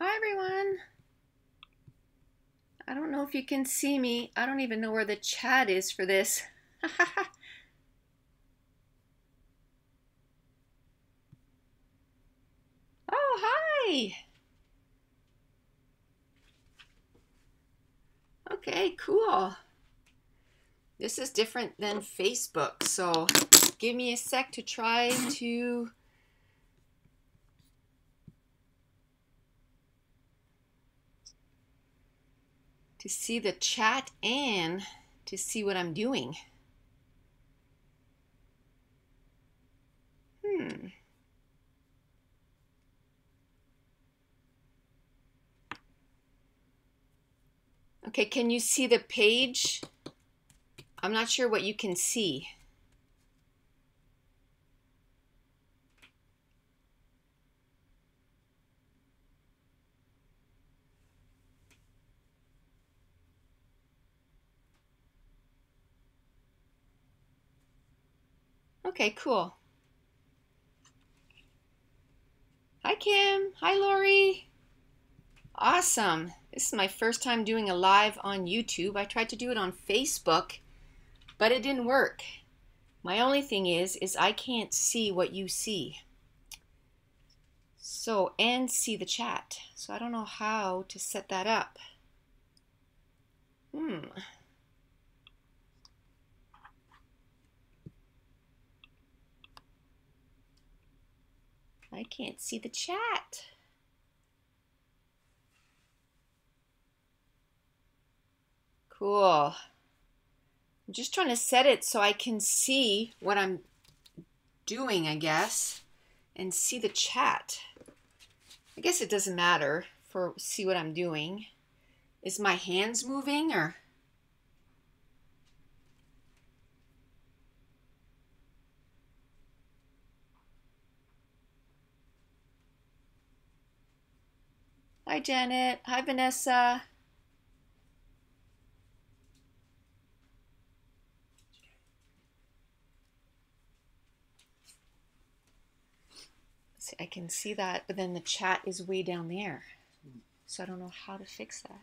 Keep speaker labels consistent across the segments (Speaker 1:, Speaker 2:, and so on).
Speaker 1: Hi everyone. I don't know if you can see me. I don't even know where the chat is for this. Oh, hi. Okay, cool. This is different than Facebook, so give me a sec to try to see the chat and to see what I'm doing. Okay, can you see the page? I'm not sure what you can see. Okay, cool. Hi Kim. Hi Lori. Awesome. This is my first time doing a live on YouTube. I tried to do it on Facebook, but it didn't work. My only thing is I can't see what you see. So, and see the chat. So I don't know how to set that up. I can't see the chat. Cool. I'm just trying to set it so I can see what I'm doing, I guess, and see the chat. I guess it doesn't matter for see what I'm doing. Is my hands moving or? Hi Janet. Hi Vanessa. See, I can see that, but then the chat is way down there. So I don't know how to fix that.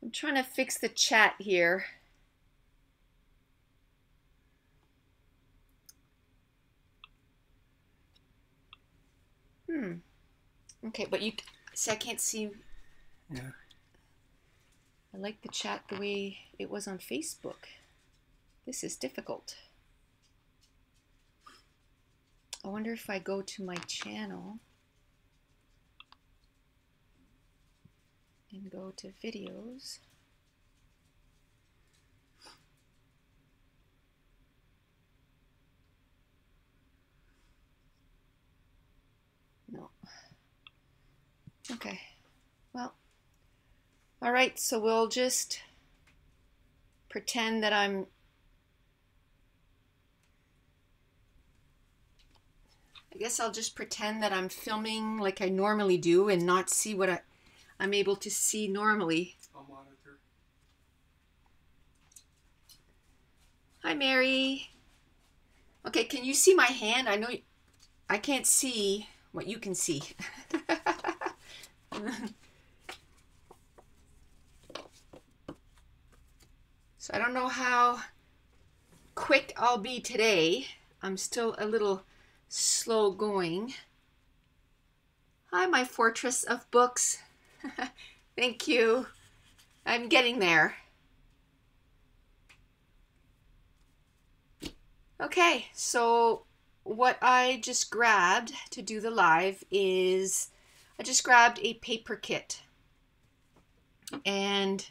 Speaker 1: I'm trying to fix the chat here. Okay, but you see, I can't see.
Speaker 2: Yeah.
Speaker 1: I like the chat the way it was on Facebook. This is difficult. I wonder if I go to my channel and go to videos. No. Okay. Well, all right, so we'll just pretend that I guess I'll just pretend that I'm filming like I normally do and not see what I'm able to see normally.
Speaker 2: I'll monitor.
Speaker 1: Hi, Mary. Okay, can you see my hand? I know I can't see what you can see. So I don't know how quick I'll be today. I'm still a little slow going. Hi, my fortress of books. Thank you. I'm getting there. Okay, so what I just grabbed to do the live is I just grabbed a paper kit. And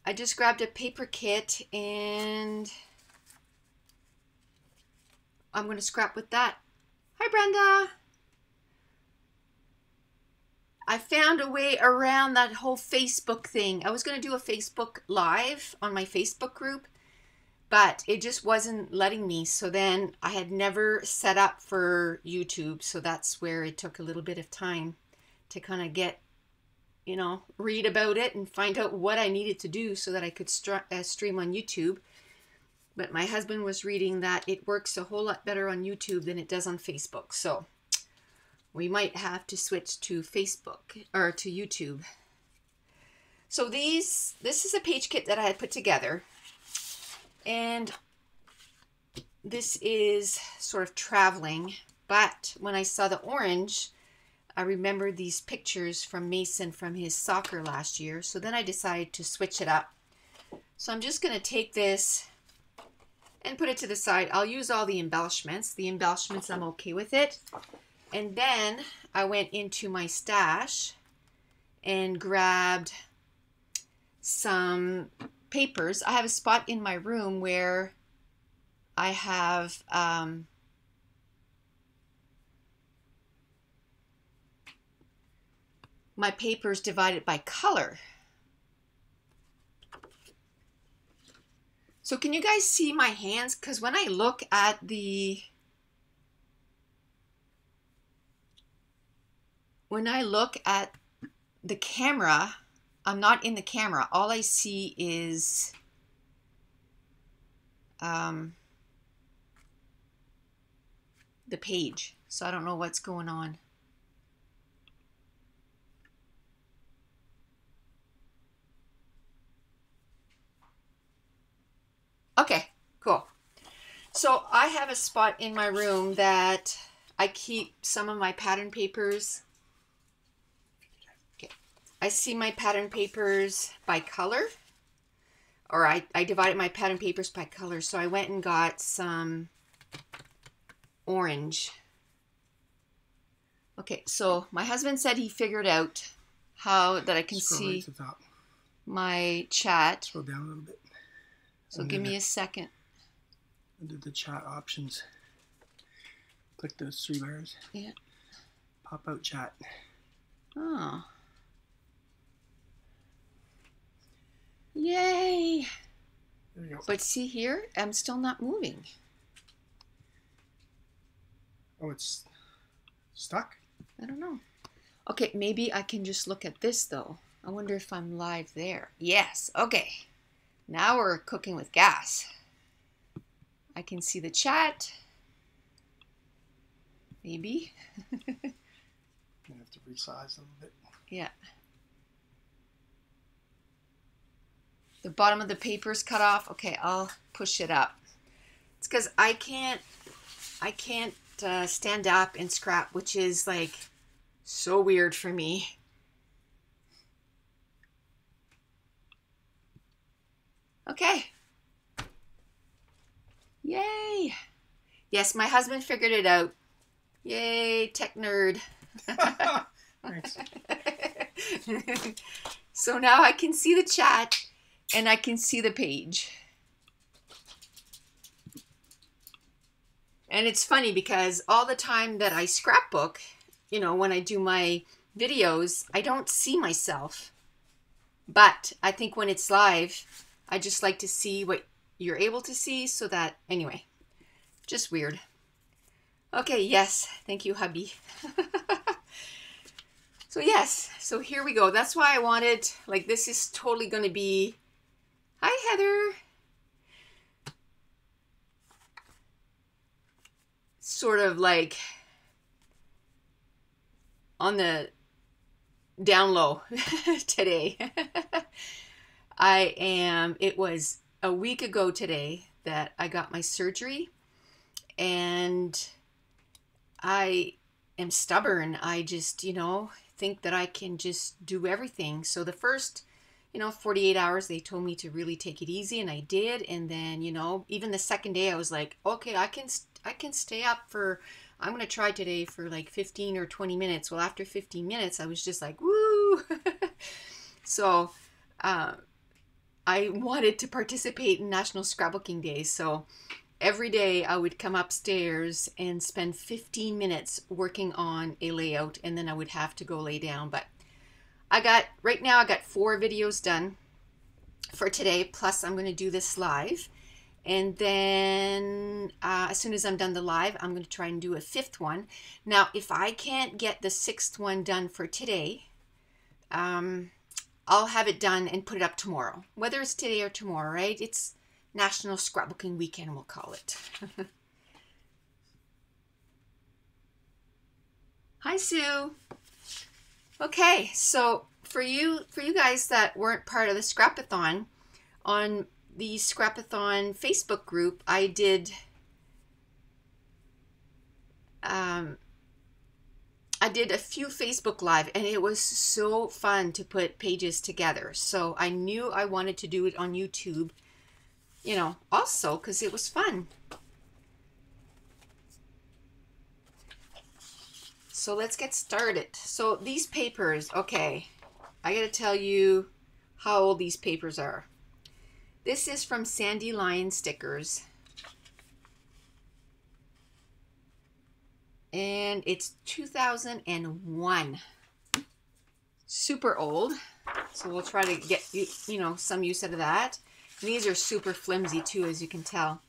Speaker 1: I just grabbed a paper kit and I'm going to scrap with that. Hi, Brenda. I found a way around that whole Facebook thing. I was going to do a Facebook Live on my Facebook group, but it just wasn't letting me. So then I had never set up for YouTube. So that's where it took a little bit of time to kind of get, you know, read about it and find out what I needed to do so that I could stream on YouTube. But my husband was reading that it works a whole lot better on YouTube than it does on Facebook. So we might have to switch to Facebook or to YouTube. So this is a page kit that I had put together. And this is sort of traveling. But when I saw the orange, I remembered these pictures from Mason from his soccer last year. So then I decided to switch it up. So I'm just going to take this and put it to the side. I'll use all the embellishments. The embellishments, I'm okay with it. And then I went into my stash and grabbed some papers. I have a spot in my room where I have my papers divided by color. So can you guys see my hands? Because when I look at the camera, I'm not in the camera. All I see is the page. So I don't know what's going on. Okay, cool. So I have a spot in my room that I keep some of my pattern papers. Okay. I see my pattern papers by color, or I divided my pattern papers by color. So I went and got some orange. Okay, so my husband said he figured out how that I can see
Speaker 2: right to the top.
Speaker 1: My chat.
Speaker 2: Scroll down a little bit.
Speaker 1: So give me a second.
Speaker 2: Under the chat options, click those 3 bars.
Speaker 1: Yeah.
Speaker 2: Pop out chat.
Speaker 1: Oh. Yay.
Speaker 2: There you go.
Speaker 1: But see here, I'm still not moving.
Speaker 2: Oh, it's stuck?
Speaker 1: I don't know. Okay, maybe I can just look at this though. I wonder if I'm live there. Yes, okay. Now we're cooking with gas. I can see the chat. Maybe.
Speaker 2: You have to resize a little bit.
Speaker 1: Yeah. The bottom of the paper is cut off. Okay, I'll push it up. It's because I can't stand up and scrap, which is like so weird for me. Okay. Yay. Yes, my husband figured it out. Yay, tech nerd.
Speaker 2: Thanks.
Speaker 1: So now I can see the chat and I can see the page. And it's funny because all the time that I scrapbook, you know, when I do my videos, I don't see myself. But I think when it's live, I just like to see what you're able to see so that, anyway, just weird. Okay, yes, thank you, hubby. So yes, so here we go. That's why I wanted, like, this is totally going to be, hi, Heather. Sort of like on the down low today. It was a week ago today that I got my surgery, and I am stubborn. I just, you know, think that I can just do everything. So the first, 48 hours, they told me to really take it easy, and I did. And then, even the second day I was like, okay, I can stay up for, I'm going to try today for like 15 or 20 minutes. Well, after 15 minutes, I was just like, woo. So, I wanted to participate in National Scrapbooking Day, so every day I would come upstairs and spend 15 minutes working on a layout, and then I would have to go lay down. But right now I got 4 videos done for today, plus I'm going to do this live. And then as soon as I'm done the live, I'm going to try and do a 5th one. Now, if I can't get the 6th one done for today, I'll have it done and put it up tomorrow. Whether it's today or tomorrow, right? It's National Scrapbooking Weekend, we'll call it. Hi, Sue. Okay, so for you guys that weren't part of the Scrapathon, on the Scrapathon Facebook group, I did a few Facebook Live, and it was so fun to put pages together. So I knew I wanted to do it on YouTube, you know, also because it was fun. So let's get started. So these papers, okay, I gotta tell you how old these papers are. This is from Sandy Lion Stickers. And it's 2001. Super old. So we'll try to get, you know, some use out of that. And these are super flimsy too, as you can tell.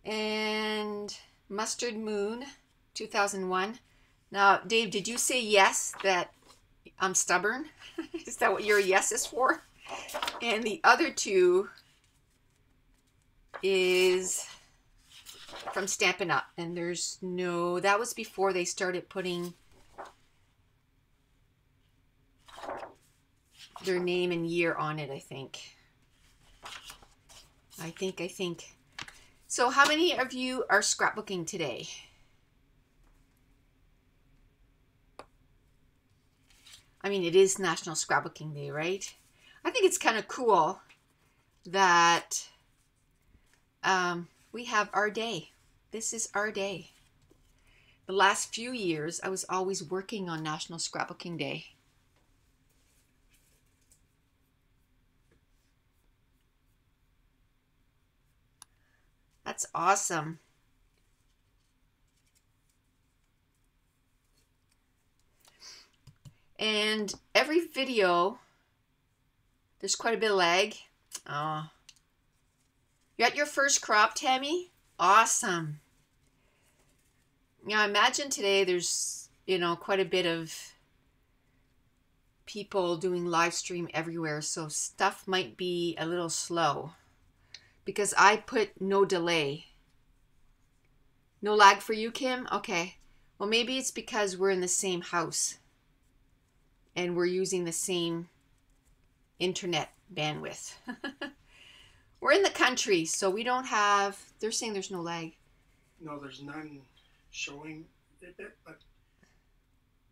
Speaker 1: And Mustard Moon, 2001. Now, Dave, did you say yes that I'm stubborn? Is that what your yes is for? And the other two is from Stampin' Up. And there's no, that was before they started putting their name and year on it, I think. I think. So how many of you are scrapbooking today? I mean, it is National Scrapbooking Day, right? I think it's kind of cool that we have our day. This is our day. The last few years, I was always working on National Scrapbooking Day. That's awesome. And every video, there's quite a bit of lag. Oh. You got your first crop, Tammy? Awesome. Yeah, imagine today there's, you know, quite a bit of people doing live stream everywhere, so stuff might be a little slow because I put no delay. No lag for you, Kim? Okay. Well, maybe it's because we're in the same house and we're using the same internet bandwidth. We're in the country, so we don't have, they're saying there's no lag.
Speaker 2: No, there's none showing it, but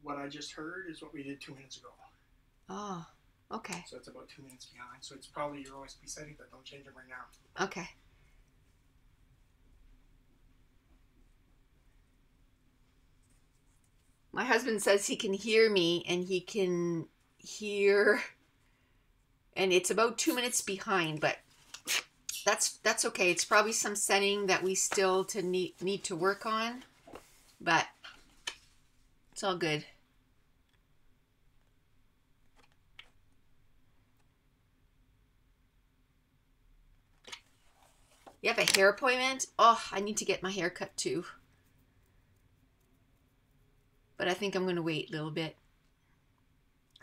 Speaker 2: what I just heard is what we did 2 minutes ago.
Speaker 1: Oh, okay.
Speaker 2: So it's about 2 minutes behind. So it's probably your OSP setting, but don't change it right now.
Speaker 1: Okay. My husband says he can hear me and he can hear, and it's about 2 minutes behind, but that's okay. It's probably some setting that we still need to work on, but it's all good. You have a hair appointment? Oh, I need to get my hair cut too. But I think I'm going to wait a little bit.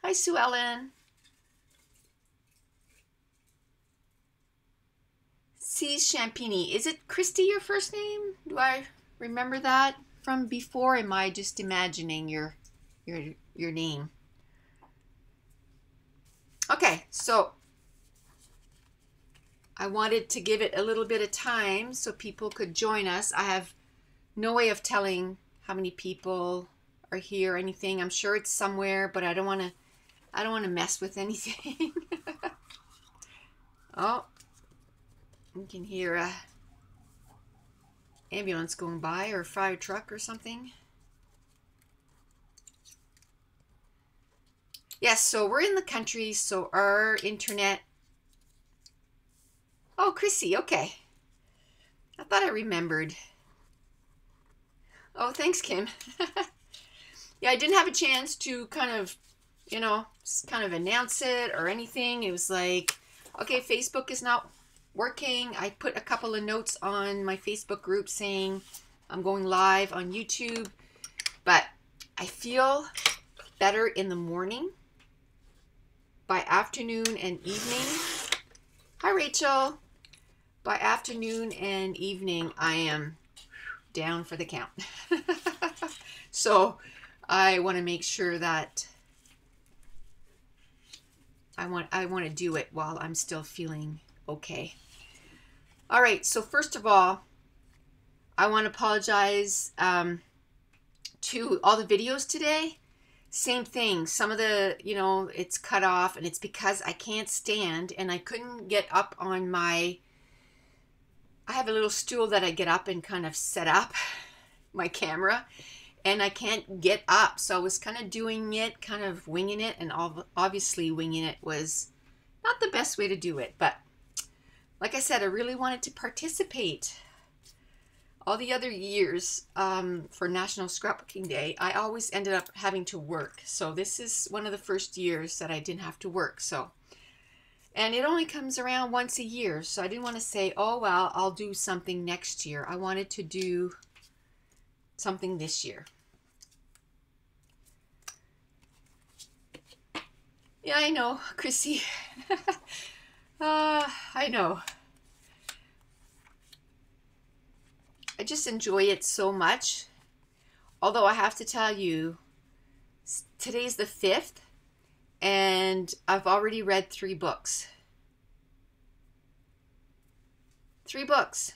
Speaker 1: Hi, Sue Ellen. C. Champini. Is it Christy, your first name? Do I remember that from before? Am I just imagining your name? Okay, so I wanted to give it a little bit of time so people could join us. I have no way of telling how many people are here or anything. I'm sure it's somewhere, but I don't want to mess with anything. Oh, you can hear a ambulance going by or a fire truck or something. Yes, so we're in the country, so our internet. Oh, Chrissy, okay. I thought I remembered. Oh, thanks, Kim. Yeah, I didn't have a chance to kind of, you know, kind of announce it or anything. It was like, okay, Facebook is not working. I put a couple of notes on my Facebook group saying I'm going live on YouTube, but I feel better in the morning. By afternoon and evening. Hi, Rachel. by afternoon and evening, I am down for the count. So I want to make sure that I want to do it while I'm still feeling okay. All right, so first of all, I want to apologize to all the videos today. Same thing. Some of the, it's cut off, and it's because I can't stand and I couldn't get up on my, I have a little stool that I get up and kind of set up my camera, and I can't get up. So I was kind of doing it, kind of winging it, and obviously winging it was not the best way to do it. But like I said, I really wanted to participate. All the other years for National Scrapbooking Day, I always ended up having to work. So this is one of the first years that I didn't have to work. So, and it only comes around once a year. So I didn't want to say, oh, well, I'll do something next year. I wanted to do something this year. Yeah, I know, Chrissy. I know. I just enjoy it so much. Although I have to tell you, today's the 5th, and I've already read 3 books. 3 books.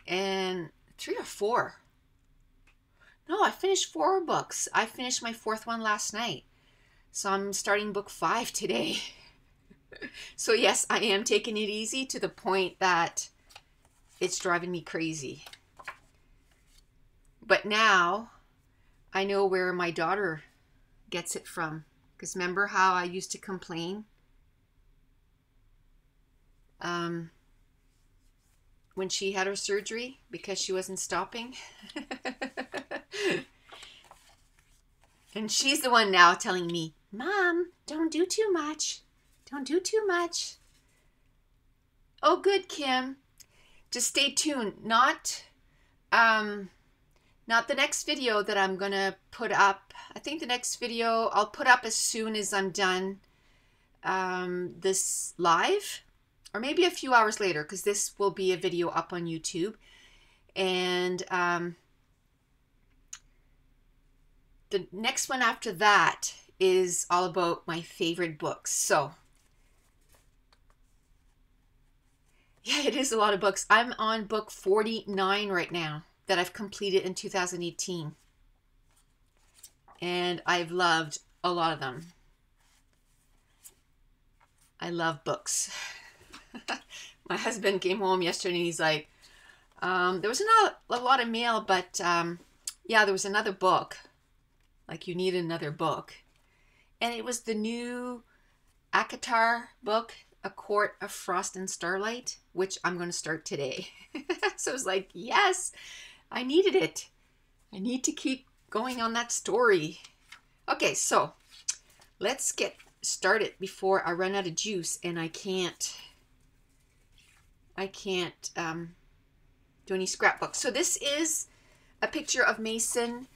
Speaker 1: And 3 or 4. No, I finished 4 books. I finished my 4th one last night. So I'm starting book 5 today. So yes, I am taking it easy to the point that it's driving me crazy. But now I know where my daughter gets it from. Because remember how I used to complain when she had her surgery because she wasn't stopping? And she's the one now telling me, Mom, don't do too much. Don't do too much. Oh, good, Kim. Just stay tuned. Not the next video that I'm going to put up. I think the next video I'll put up as soon as I'm done this live. Or maybe a few hours later, because this will be a video up on YouTube. And the next one after that is all about my favorite books. So, yeah, it is a lot of books. I'm on book 49 right now that I've completed in 2018. And I've loved a lot of them. I love books. My husband came home yesterday and he's like, there was not a lot of mail, but yeah, there was another book. Like, you need another book. And it was the new ACOTAR book, A Court of Frost and Starlight, which I'm going to start today. So I was like, yes, I needed it. I need to keep going on that story. Okay, so let's get started before I run out of juice and I can't do any scrapbooks. So this is a picture of Mason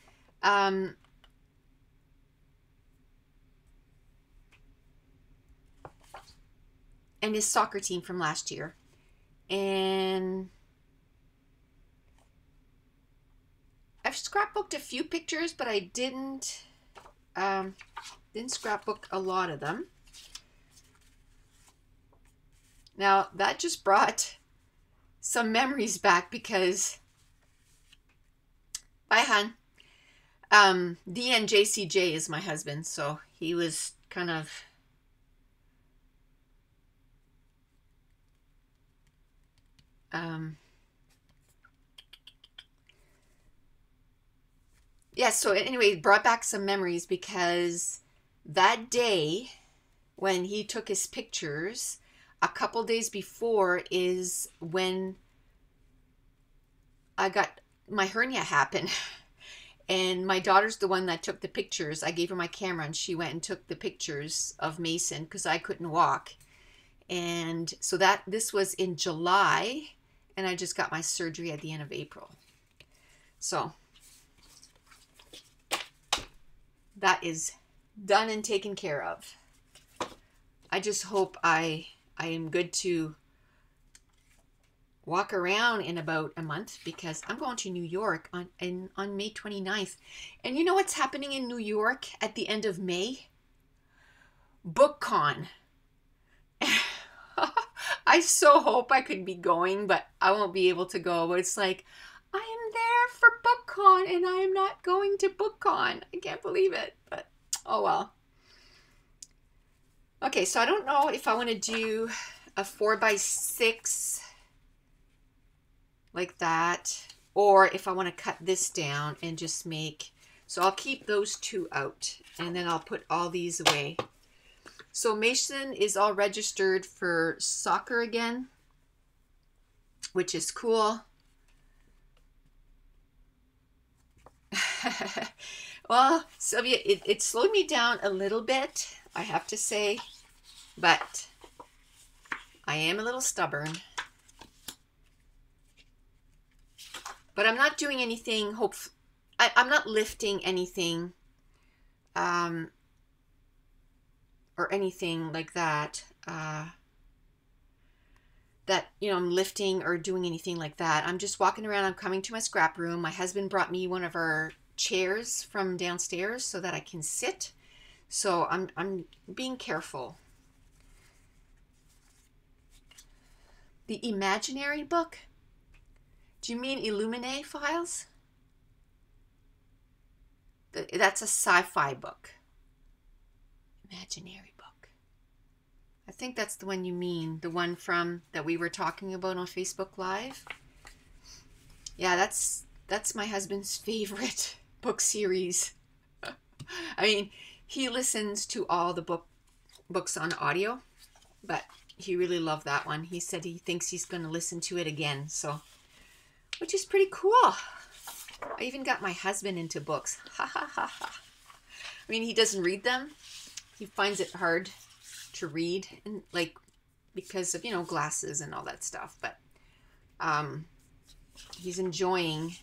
Speaker 1: and his soccer team from last year. And I've scrapbooked a few pictures, but I didn't scrapbook a lot of them. Now, that just brought some memories back because, bye, hon. DNJCJ is my husband, so he was kind of yeah, so anyway, it brought back some memories because that day when he took his pictures, a couple days before is when I got my hernia happen. And my daughter's the one that took the pictures. I gave her my camera and she went and took the pictures of Mason because I couldn't walk. And so this was in July, and I just got my surgery at the end of April. So that is done and taken care of. I just hope I am good to walk around in about a month because I'm going to New York on May 29th. And you know what's happening in New York at the end of May? BookCon. I so hope I could be going, but I won't be able to go. But it's like, I am there for BookCon and I am not going to BookCon. I can't believe it, but oh well. Okay, so I don't know if I want to do a 4x6 like that, or if I want to cut this down and just make, so I'll keep those two out and then I'll put all these away. So Mason is all registered for soccer again, which is cool. Well, Sylvia, it slowed me down a little bit, I have to say, but I am a little stubborn. But I'm not doing anything, I'm not lifting anything, or anything like that, I'm lifting or doing anything like that. I'm just walking around. I'm coming to my scrap room. My husband brought me one of our chairs from downstairs so that I can sit. So I'm being careful. The imaginary book? Do you mean Illuminae files? That's a sci-fi book. Imaginary book. I think that's the one you mean, the one from that we were talking about on Facebook Live. Yeah, that's my husband's favorite book series. I mean, he listens to all the books on audio, but he really loved that one. He said he thinks he's going to listen to it again, so, which is pretty cool. I even got my husband into books. Ha ha ha ha. I mean, he doesn't read them. He finds it hard to read, and like because of glasses and all that stuff, but he's enjoying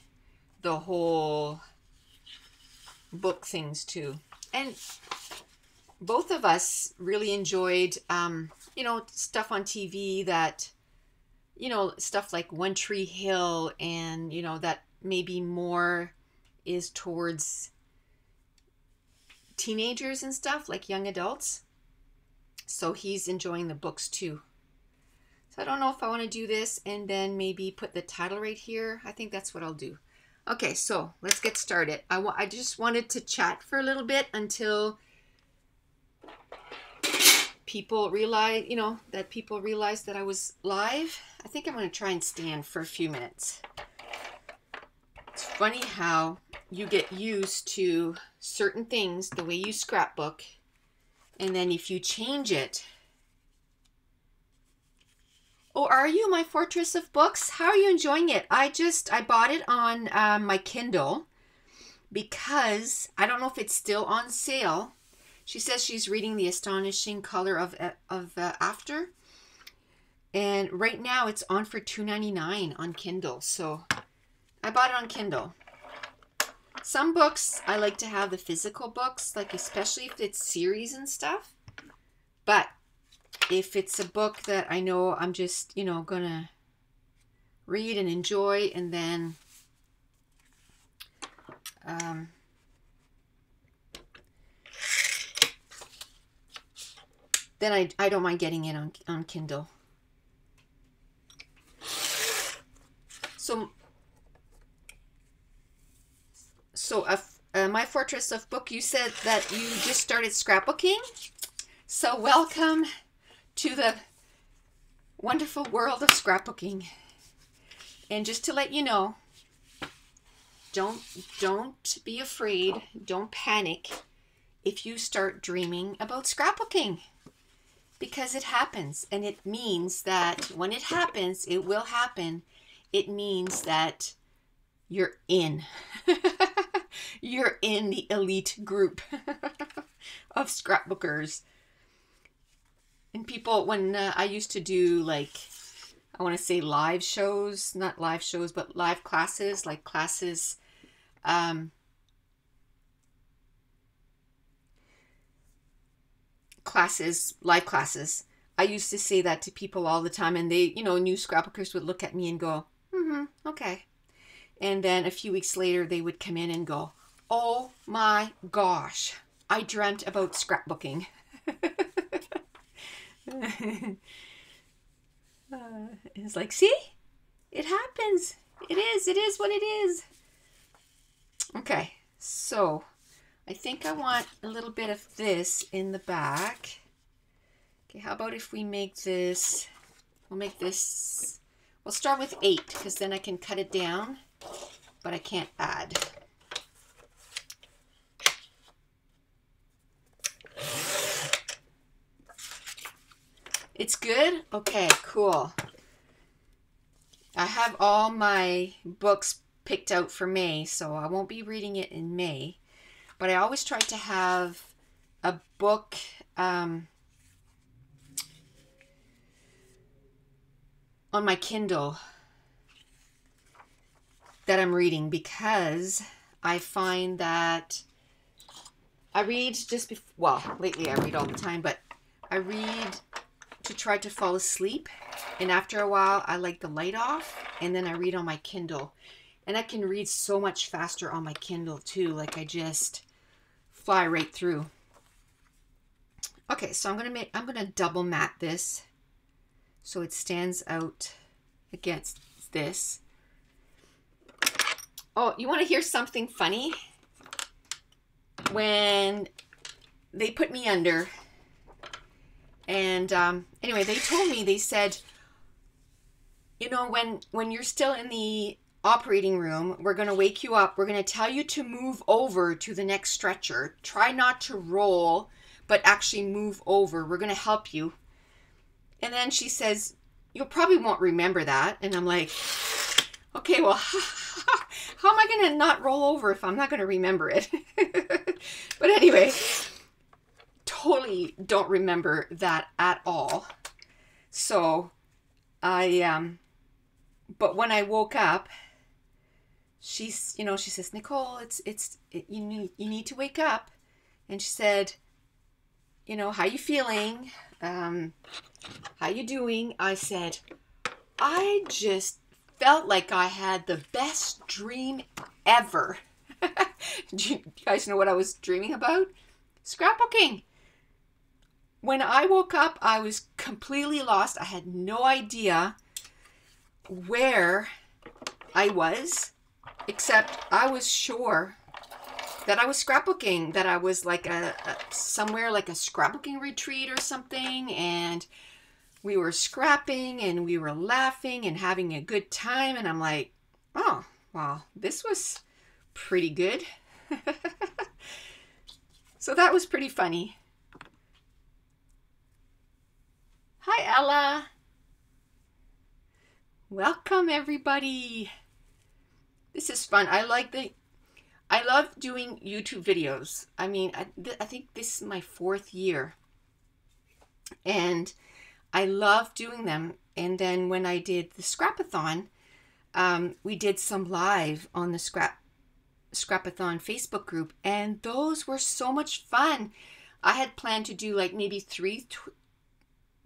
Speaker 1: the whole book things too. And both of us really enjoyed stuff on TV that stuff like One Tree Hill, and that maybe more is towards teenagers and stuff, like young adults. So he's enjoying the books too. So I don't know if I want to do this and then maybe put the title right here. I think that's what I'll do. Okay, so let's get started. I just wanted to chat for a little bit until people realize, that people realize that I was live. I think I'm going to try and stand for a few minutes. It's funny how you get used to certain things, the way you scrapbook, and then if you change it. Oh, are you, my fortress of books? How are you enjoying it? I bought it on my Kindle because I don't know if it's still on sale. She says she's reading The Astonishing Color of After. And right now it's on for $2.99 on Kindle. So I bought it on Kindle. Some books, I like to have the physical books, like especially if it's series and stuff. But if it's a book that I know I'm just, gonna read and enjoy, and then then I don't mind getting it on Kindle. So my fortress of book, you said that you just started scrapbooking. So welcome to the wonderful world of scrapbooking. And just to let you know, don't be afraid, don't panic if you start dreaming about scrapbooking, because it happens, and it means that when it happens, it will happen. It means that you're in. You're in the elite group of scrapbookers. And people, when I used to do, like, I want to say live shows, not live shows, but live classes, like classes, live classes, I used to say that to people all the time, and they, new scrapbookers would look at me and go, okay. And then a few weeks later, they would come in and go, oh my gosh, I dreamt about scrapbooking. It's like, see, it happens. It is what it is. Okay, so I think I want a little bit of this in the back. Okay, how about if we make this, we'll start with 8 because then I can cut it down, but I can't add. It's good? Okay, cool. I have all my books picked out for May, so I won't be reading it in May. But I always try to have a book on my Kindle that I'm reading, because I find that I read just before, well, lately I read all the time, but I read to try to fall asleep, and after a while I like the light off, and then I read on my Kindle, and I can read so much faster on my Kindle too. Like I just fly right through. Okay, so I'm gonna double mat this so it stands out against this. Oh, you want to hear something funny? When they put me under, and anyway, they told me, they said, when you're still in the operating room, we're going to wake you up. We're going to tell you to move over to the next stretcher. Try not to roll, but actually move over. We're going to help you. And then she says, you probably won't remember that. And I'm like, okay, well, how am I going to not roll over if I'm not going to remember it? But anyway, totally don't remember that at all. So but when I woke up, she says, Nicole, you need to wake up. And she said, how you feeling? How you doing? I said, I just felt like I had the best dream ever. Do you guys know what I was dreaming about? Scrapbooking. When I woke up, I was completely lost. I had no idea where I was, except I was sure that I was scrapbooking, that I was like somewhere like a scrapbooking retreat or something, and we were scrapping and we were laughing and having a good time, and I'm like, oh, wow, this was pretty good. So that was pretty funny. Hi, Ella. Welcome, everybody. This is fun. I love doing YouTube videos. I mean, I think this is my 4th year, and I love doing them. And then when I did the Scrapathon, we did some live on the Scrapathon Facebook group, and those were so much fun. I had planned to do like maybe 3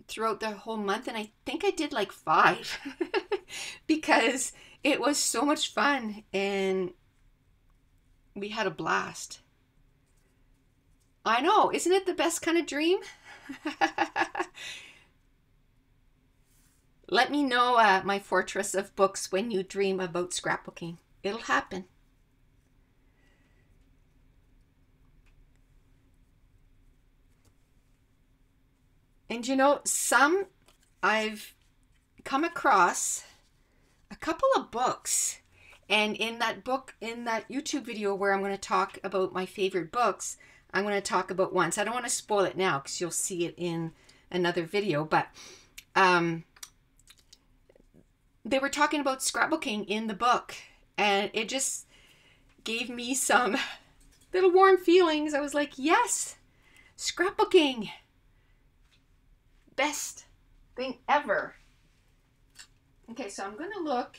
Speaker 1: throughout the whole month, and I think I did like 5 because it was so much fun and we had a blast. I know, isn't it the best kind of dream? Let me know, my fortress of books, when you dream about scrapbooking. It'll happen. And I've come across a couple of books, and in that YouTube video where I'm going to talk about my favorite books, I'm going to talk about one. So I don't want to spoil it now because you'll see it in another video, but they were talking about scrapbooking in the book, and it just gave me some little warm feelings. I was like, yes, scrapbooking. Best thing ever. Okay, so I'm going to look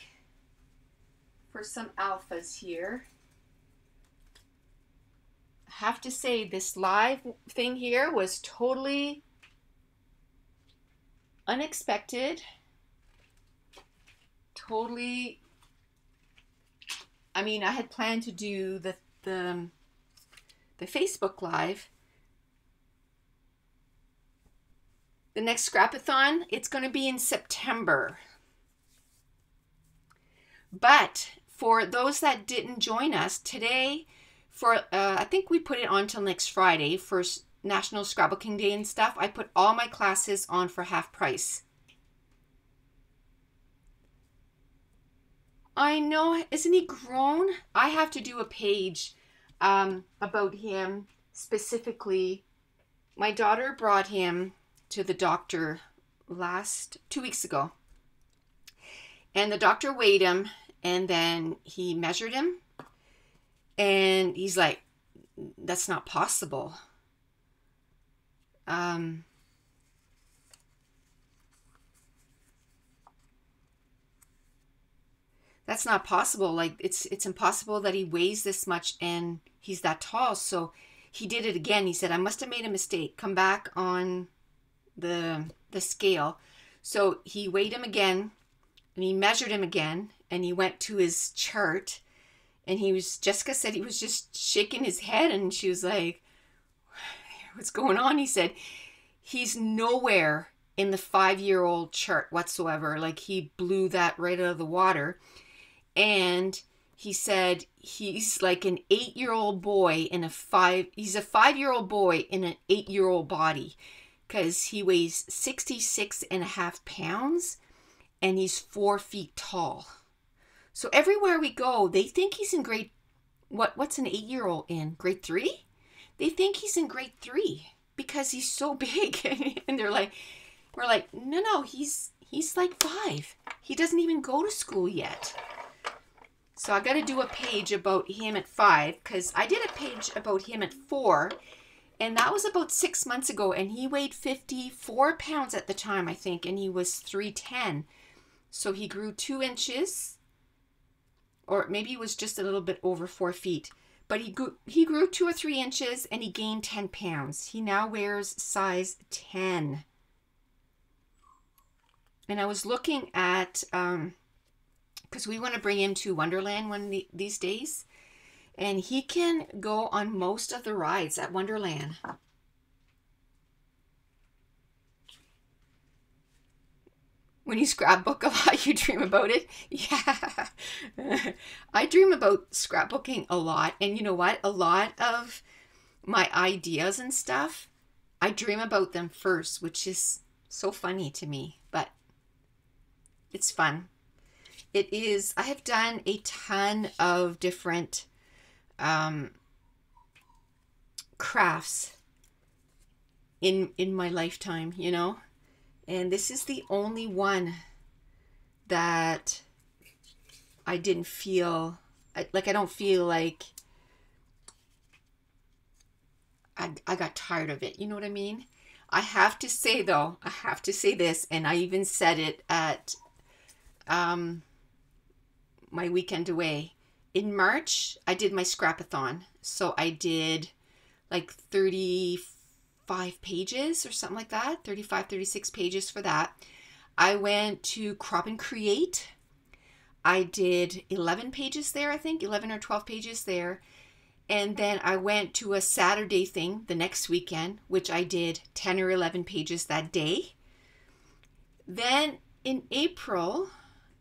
Speaker 1: for some alphas here. I have to say, this live thing here was totally unexpected. Totally. I mean, I had planned to do the Facebook Live. The next Scrapathon, it's going to be in September. But for those that didn't join us today, I think we put it on till next Friday for National Scrapbooking Day and stuff. I put all my classes on for half price. I know, isn't he grown? I have to do a page about him specifically. My daughter brought him to the doctor 2 weeks ago. And the doctor weighed him, and then he measured him. And he's like, that's not possible. That's not possible. Like, it's impossible that he weighs this much and he's that tall. So he did it again. He said, I must have made a mistake. Come back on the scale. So he weighed him again and he measured him again, and he went to his chart, and Jessica said he was just shaking his head, and she was like, what's going on? He said, he's nowhere in the 5-year-old chart whatsoever. Like, he blew that right out of the water. And he said he's like an 8-year-old boy he's a 5-year-old boy in an 8-year-old body, because he weighs 66.5 pounds and he's 4 feet tall. So everywhere we go, they think he's in what's an 8-year-old in? Grade 3? They think he's in grade 3 because he's so big. And we're like, no, he's like 5. He doesn't even go to school yet. So I got to do a page about him at 5, because I did a page about him at 4, and that was about 6 months ago, and he weighed 54 pounds at the time, I think, and he was 3'10". So he grew 2 inches, or maybe he was just a little bit over 4 feet, but he grew 2 or 3 inches, and he gained 10 pounds. He now wears size 10. And I was looking at, because we want to bring him to Wonderland these days, and he can go on most of the rides at Wonderland. When you scrapbook a lot, you dream about it. Yeah. I dream about scrapbooking a lot. And you know what? A lot of my ideas and stuff, I dream about them first, which is so funny to me. But it's fun. It is. I have done a ton of different crafts in my lifetime, you know. And this is the only one that I didn't feel like, I don't feel like I got tired of it. You know what I mean? I have to say though, I have to say this, and I even said it at my weekend away. In March, I did my Scrapathon. So I did like 35 pages or something like that, 35, 36 pages for that. I went to Crop and Create. I did 11 pages there, I think, 11 or 12 pages there. And then I went to a Saturday thing the next weekend, which I did 10 or 11 pages that day. Then in April,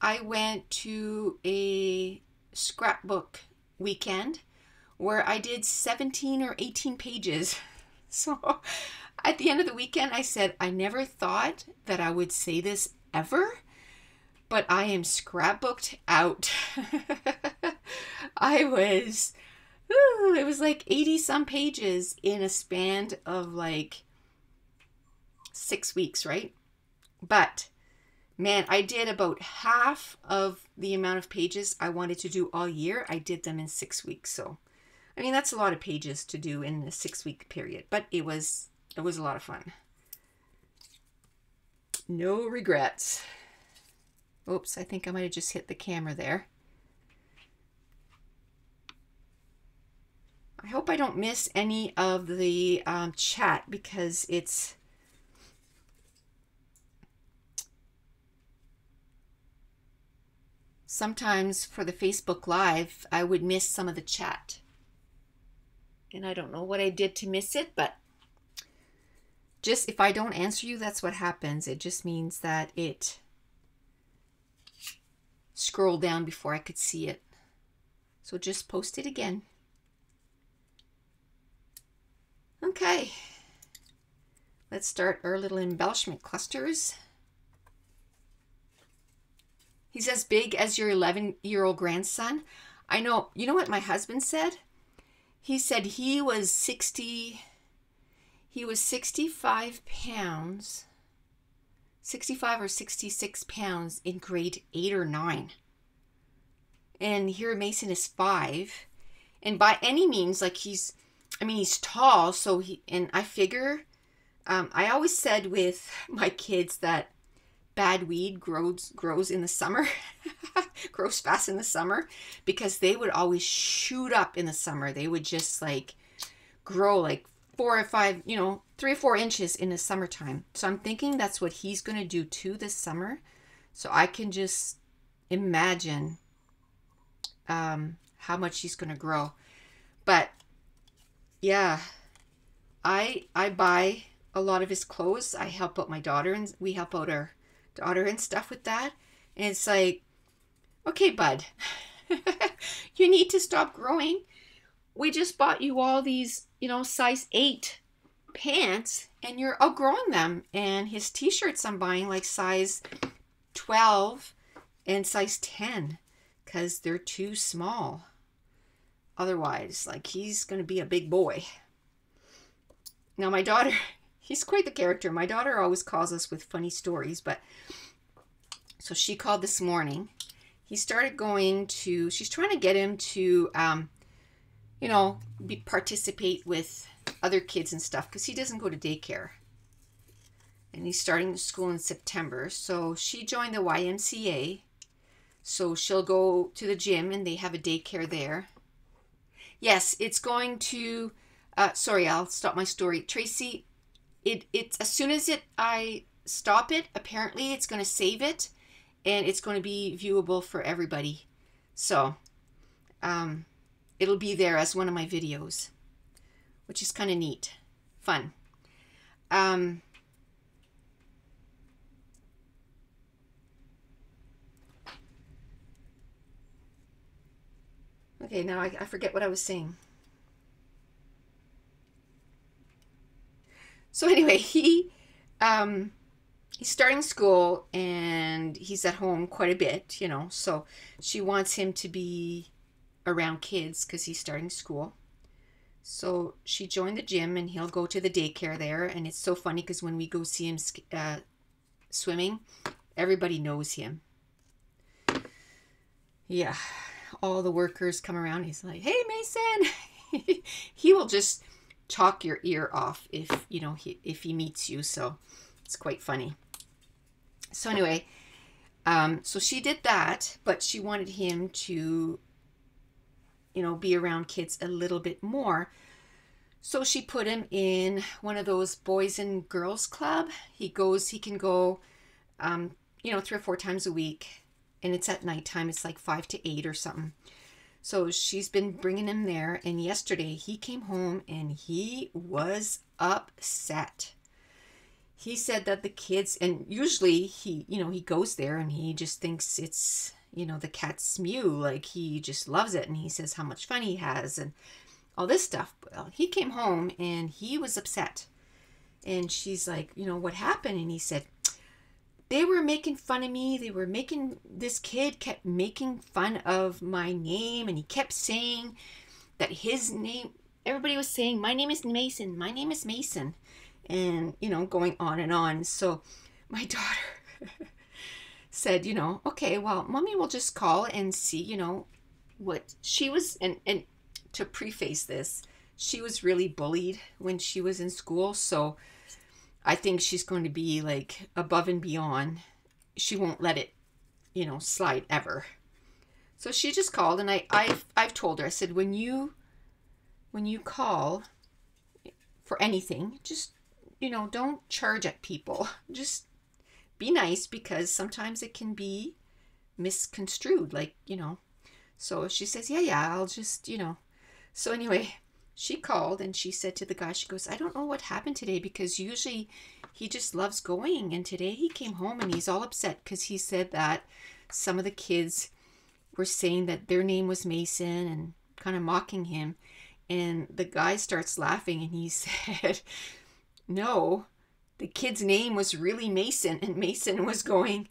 Speaker 1: I went to a scrapbook weekend where I did 17 or 18 pages. So at the end of the weekend, I said, I never thought that I would say this ever, but I am scrapbooked out. It was like 80 some pages in a span of like 6 weeks, right? But man, I did about half of the amount of pages I wanted to do all year. I did them in 6 weeks. So, I mean, that's a lot of pages to do in a 6-week period, but it was a lot of fun. No regrets. Oops, I think I might have just hit the camera there. I hope I don't miss any of the chat, because it's sometimes for the Facebook Live, I would miss some of the chat. And I don't know what I did to miss it, but just if I don't answer you, that's what happens. It just means that it scrolled down before I could see it. So just post it again. Okay. Let's start our little embellishment clusters. He's as big as your 11-year-old grandson. I know. You know what my husband said? He said he was 65 pounds, 65 or 66 pounds in grade 8 or 9. And here Mason is 5. And by any means, like he's tall. So and I figure, I always said with my kids that bad weed grows in the summer, grows fast in the summer, because they would always shoot up in the summer. They would just like grow like 4 or 5, 3 or 4 inches in the summertime. So I'm thinking that's what he's going to do too this summer. So I can just imagine how much he's going to grow. But yeah, I buy a lot of his clothes. I help out my daughter, and we help out our daughter and stuff with that. And it's like, okay, bud, you need to stop growing. We just bought you all these, size 8 pants, and you're outgrowing them. And his t-shirts I'm buying like size 12 and size 10 because they're too small. Otherwise, like, he's going to be a big boy. Now, my daughter, he's quite the character. My daughter always calls us with funny stories, but so she called this morning. He started she's trying to get him to, participate with other kids and stuff because he doesn't go to daycare. And he's starting school in September. So she joined the YMCA. So she'll go to the gym and they have a daycare there. Yes, it's going to, sorry, I'll stop my story. Tracy, it's as soon as I stop it, apparently it's going to save it and it's going to be viewable for everybody. So, it'll be there as one of my videos, which is kind of neat, fun. Okay, now I forget what I was saying. So anyway, he's starting school and he's at home quite a bit, so she wants him to be around kids because he's starting school. So she joined the gym and he'll go to the daycare there. And it's so funny because when we go see him swimming, everybody knows him. Yeah, all the workers come around. He's like, "Hey, Mason." He will just talk your ear off if he meets you. So it's quite funny. So anyway, so she did that, but she wanted him to be around kids a little bit more. So she put him in one of those boys and girls club. He can go 3 or 4 times a week, and it's at nighttime. It's like 5 to 8 or something. So she's been bringing him there, and yesterday he came home and he was upset. He said that the kids, and usually he goes there and he just thinks it's, the cat's mew, like he just loves it, and he says how much fun he has and all this stuff. Well, he came home and he was upset. And she's like, what happened? And he said, they were making fun of me. This kid kept making fun of my name, and he kept saying that his name, everybody was saying, my name is Mason, my name is Mason, and, going on and on. So my daughter said, okay, well, Mommy will just call and see, what she was, and to preface this, she was really bullied when she was in school, so I think she's going to be like above and beyond. She won't let it, slide ever. So she just called, and I've told her, I said, when you call for anything, just, don't charge at people. Just be nice, because sometimes it can be misconstrued, like, So she says, yeah, I'll just, So anyway, she called and she said to the guy, she goes, I don't know what happened today, because usually he just loves going. And today he came home and he's all upset because he said that some of the kids were saying that their name was Mason and kind of mocking him. And the guy starts laughing and he said, no, the kid's name was really Mason. And Mason was going,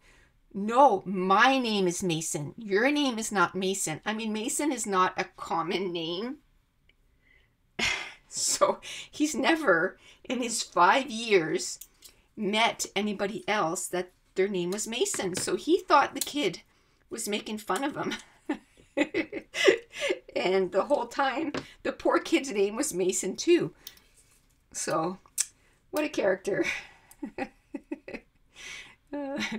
Speaker 1: no, my name is Mason. Your name is not Mason. I mean, Mason is not a common name. So he's never in his 5 years met anybody else that their name was Mason. So he thought the kid was making fun of him. And the whole time, the poor kid's name was Mason too. So, what a character. The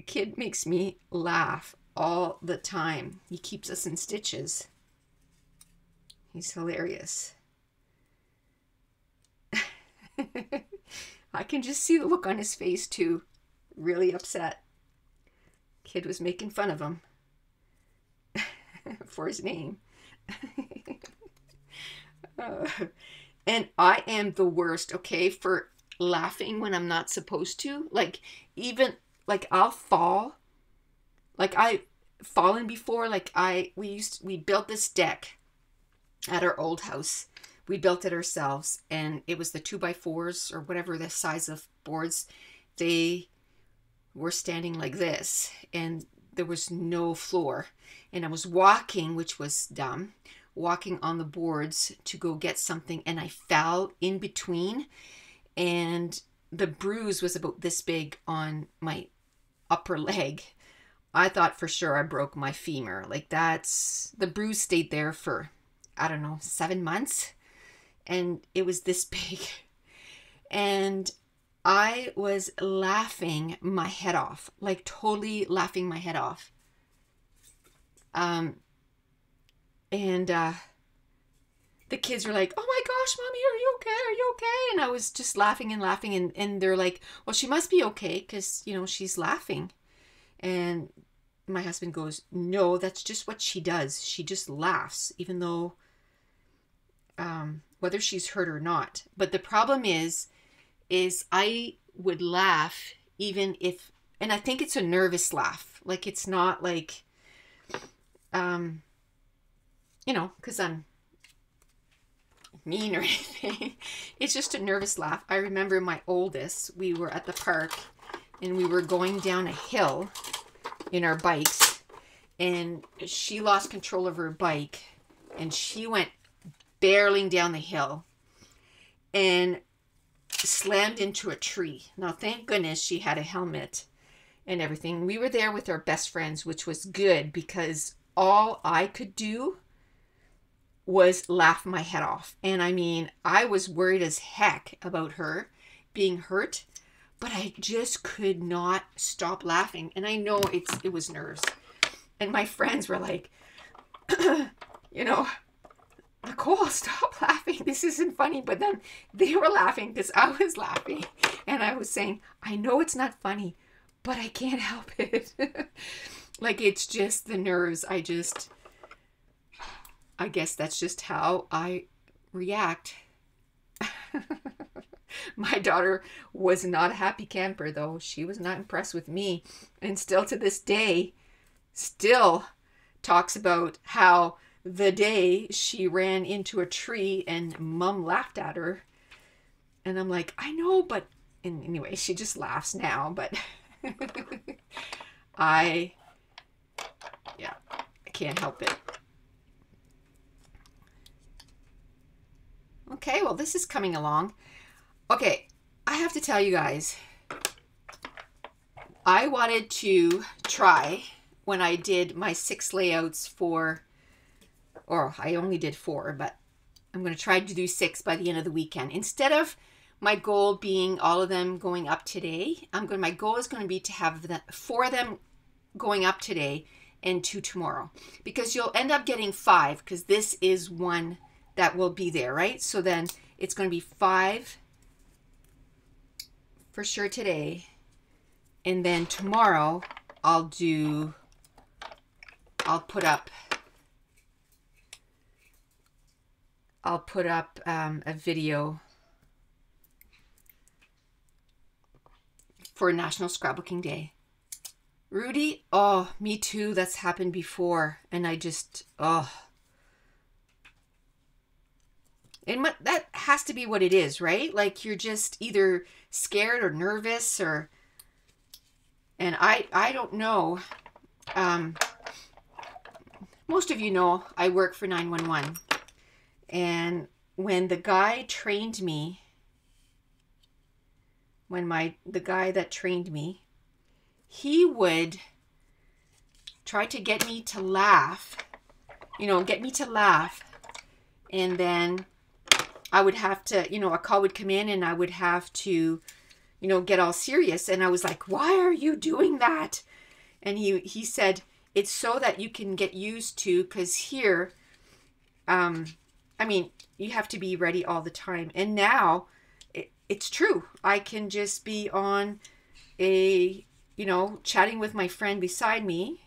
Speaker 1: kid makes me laugh all the time. He keeps us in stitches. He's hilarious. I can just see the look on his face too. Really upset. Kid was making fun of him for his name. And I am the worst, okay, for laughing when I'm not supposed to. Like, even, like, I'll fall. Like, I've fallen before. Like, we built this deck at our old house. We built it ourselves, and it was the 2x4s or whatever the size of boards. They were standing like this, and there was no floor. And I was walking, which was dumb, walking on the boards to go get something, and I fell in between, and the bruise was about this big on my upper leg. I thought for sure I broke my femur. Like, the bruise stayed there for, I don't know, 7 months. And it was this big. And I was laughing my head off. Like, totally laughing my head off. The kids were like, oh my gosh, Mommy, are you okay? Are you okay? And I was just laughing and laughing. And they're like, well, she must be okay because, she's laughing. And my husband goes, no, that's just what she does. She just laughs, even though, whether she's hurt or not. But the problem is I would laugh even if, and I think it's a nervous laugh. Like, it's not like, because I'm mean or anything. It's just a nervous laugh. I remember my oldest, we were at the park and we were going down a hill in our bikes, and she lost control of her bike and she went barreling down the hill and slammed into a tree. Now, thank goodness she had a helmet and everything. We were there with our best friends, which was good because all I could do was laugh my head off. And I mean, I was worried as heck about her being hurt, but I just could not stop laughing. And I know it was nerves. And my friends were like, Nicole, stop laughing. This isn't funny. But then they were laughing because I was laughing. And I was saying, I know it's not funny, but I can't help it. Like, it's just the nerves. I guess that's just how I react. My daughter was not a happy camper, though. She was not impressed with me. And still to this day, still talks about how the day she ran into a tree and Mom laughed at her. And I'm like, I know, but... And anyway, she just laughs now, but... I can't help it. Okay, well, this is coming along. Okay, I have to tell you guys, I wanted to try when I did my 6 layouts or I only did 4, but I'm going to try to do 6 by the end of the weekend. Instead of my goal being all of them going up today, my goal is going to be to have 4 of them going up today and 2 tomorrow. Because you'll end up getting 5, because this is one that will be there, right? So then it's going to be 5 for sure today. And then tomorrow I'll put up a video for National Scrapbooking Day. Rudy, oh, me too. That's happened before. And I just, oh. And that has to be what it is, right? Like you're just either scared or nervous or, and I don't know. Most of you know I work for 911. And when the guy trained me, the guy that trained me, he would try to get me to laugh, and then I would have to, a call would come in and I would have to, get all serious. And I was like, why are you doing that? And he said, it's so that you can get used to, because here, you have to be ready all the time. And now it's true. I can just be on chatting with my friend beside me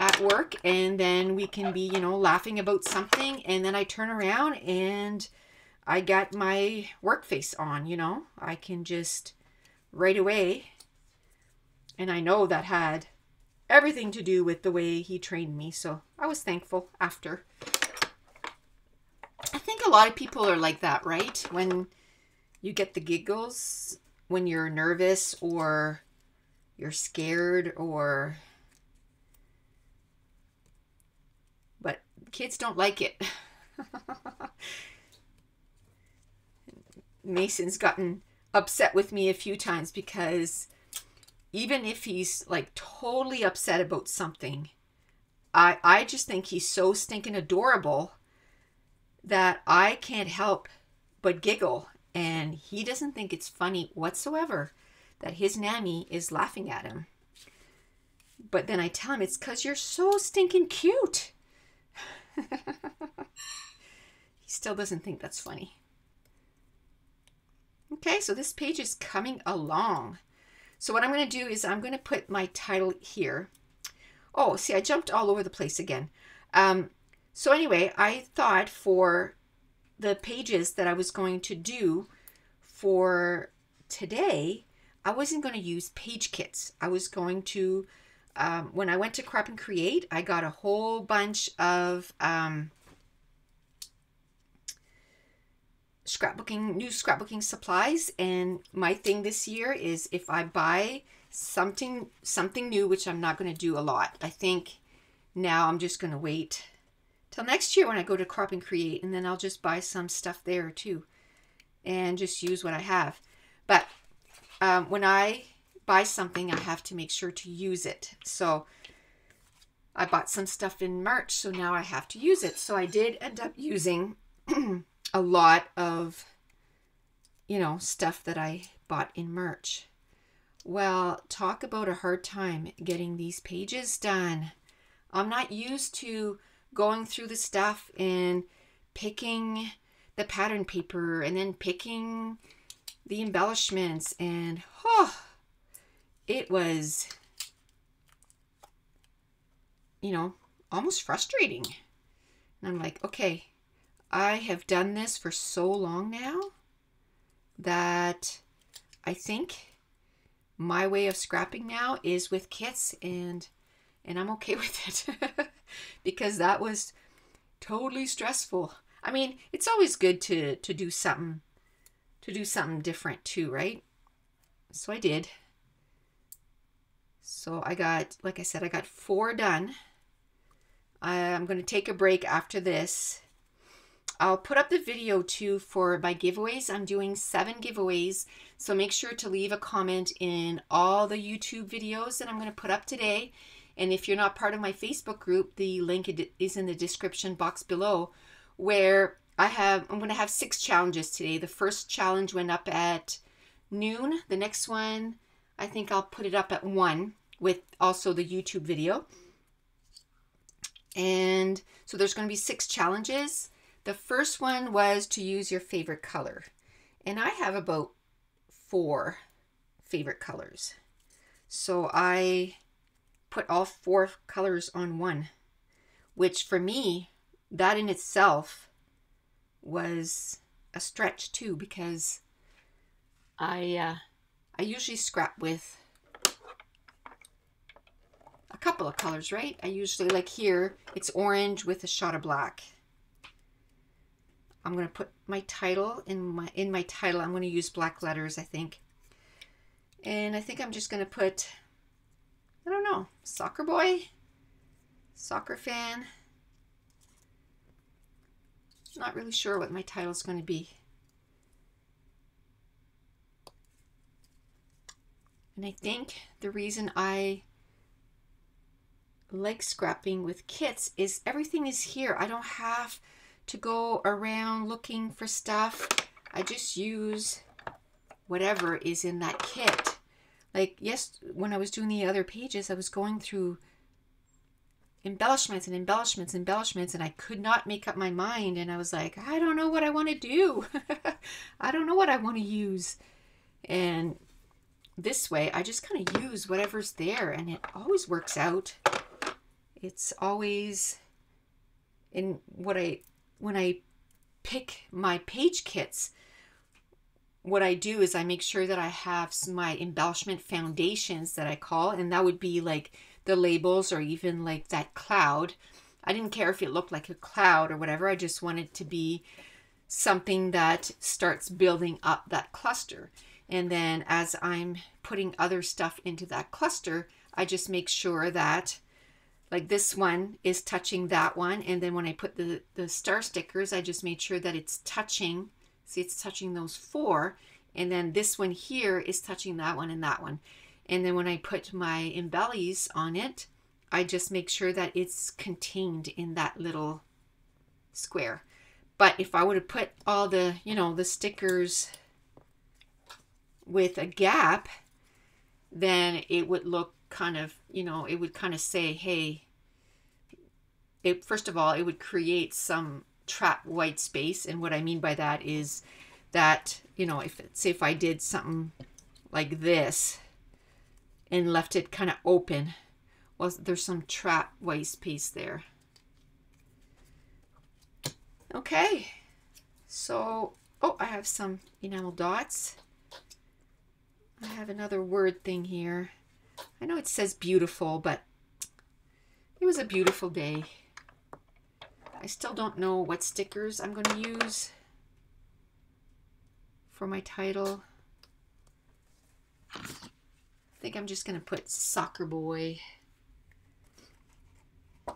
Speaker 1: at work, and then we can be, laughing about something, and then I turn around and I got my work face on, I can just right away. And I know that had everything to do with the way he trained me. So I was thankful after. I think a lot of people are like that, right? When you get the giggles, when you're nervous or you're scared, but kids don't like it. Mason's gotten upset with me a few times because even if he's like totally upset about something, I just think he's so stinking adorable that I can't help but giggle. And he doesn't think it's funny whatsoever that his Nammy is laughing at him. But then I tell him, it's because you're so stinking cute. He still doesn't think that's funny. Okay, so this page is coming along. So what I'm going to do is I'm going to put my title here. Oh, see, I jumped all over the place again. So anyway, I thought for the pages that I was going to do for today, I wasn't going to use page kits. I was going to, when I went to Crop and Create, I got a whole bunch of new scrapbooking supplies. And my thing this year is if I buy something new, which I'm not going to do a lot. I think now I'm just going to wait till next year when I go to Crop and Create, and then I'll just buy some stuff there too and just use what I have. But when I buy something, I have to make sure to use it. So I bought some stuff in March, so now I have to use it. So I did end up using a lot of, stuff that I bought in March. Well, talk about a hard time getting these pages done. I'm not used to going through the stuff and picking the pattern paper and then picking the embellishments, and it was, almost frustrating. And I'm like, okay, I have done this for so long now that I think my way of scrapping now is with kits, and I'm okay with it because that was totally stressful. I mean, it's always good to do something different too, right? So I did. So I got, like I said, I got 4 done. I'm going to take a break after this. I'll put up the video too for my giveaways. I'm doing 7 giveaways. So make sure to leave a comment in all the YouTube videos that I'm going to put up today. And if you're not part of my Facebook group, the link is in the description box below, where I'm going to have 6 challenges today. The first challenge went up at noon. The next one, I think I'll put it up at 1 with also the YouTube video. And so there's going to be 6 challenges. The first one was to use your favorite color. And I have about 4 favorite colors. So I put all 4 colors on one, which for me, that in itself was a stretch too, because I usually scrap with a couple of colors, right? I usually, like here, it's orange with a shot of black. I'm going to put my title in my title. I'm going to use black letters, I think. And I think I'm just going to put, I don't know, soccer boy, soccer fan. Not really sure what my title is going to be. And I think the reason I like scrapping with kits is everything is here. I don't have to go around looking for stuff. I just use whatever is in that kit. Like, yes, when I was doing the other pages, I was going through embellishments and embellishments, embellishments, and I could not make up my mind. And I was like, I don't know what I want to do. I don't know what I want to use. And this way, I just kind of use whatever's there, and it always works out. It's always in when I pick my page kits, what I do is I make sure that I have my embellishment foundations that I call, and that would be like the labels or even like that cloud. I didn't care if it looked like a cloud or whatever. I just wanted to be something that starts building up that cluster. And then as I'm putting other stuff into that cluster, I just make sure that like this one is touching that one. And then when I put the star stickers, I just made sure that it's touching. See, it's touching those 4. And then this one here is touching that one and that one. And then when I put my embellies on it, I just make sure that it's contained in that little square. But if I would have put all the, you know, the stickers with a gap, then it would look kind of, you know, it would kind of say, hey, first of all, it would create some trapped white space. And what I mean by that is that, you know, if I did something like this and left it kind of open, well, there's some trapped white space there. Okay, so, oh, I have some enamel dots. I have another word thing here. I know it says beautiful, but it was a beautiful day. I still don't know what stickers I'm going to use for my title. I think I'm just going to put soccer boy. I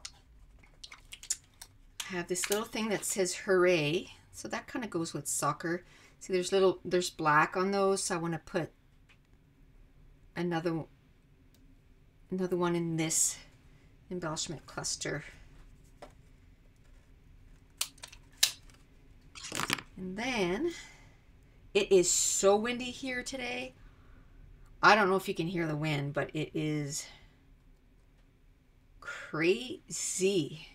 Speaker 1: have this little thing that says hooray. So that kind of goes with soccer. See, there's black on those, so I want to put another one in this embellishment cluster. And then it is so windy here today. I don't know if you can hear the wind, but it is crazy.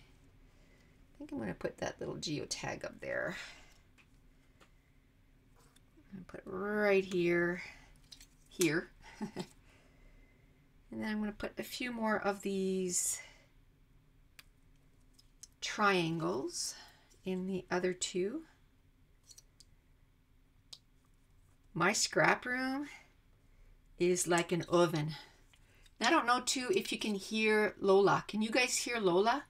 Speaker 1: I think I'm going to put that little geotag up there. I'm going to put it right here. And then I'm going to put a few more of these triangles in the other 2. My scrap room is like an oven. I don't know too if you can hear Lola. Can you guys hear Lola?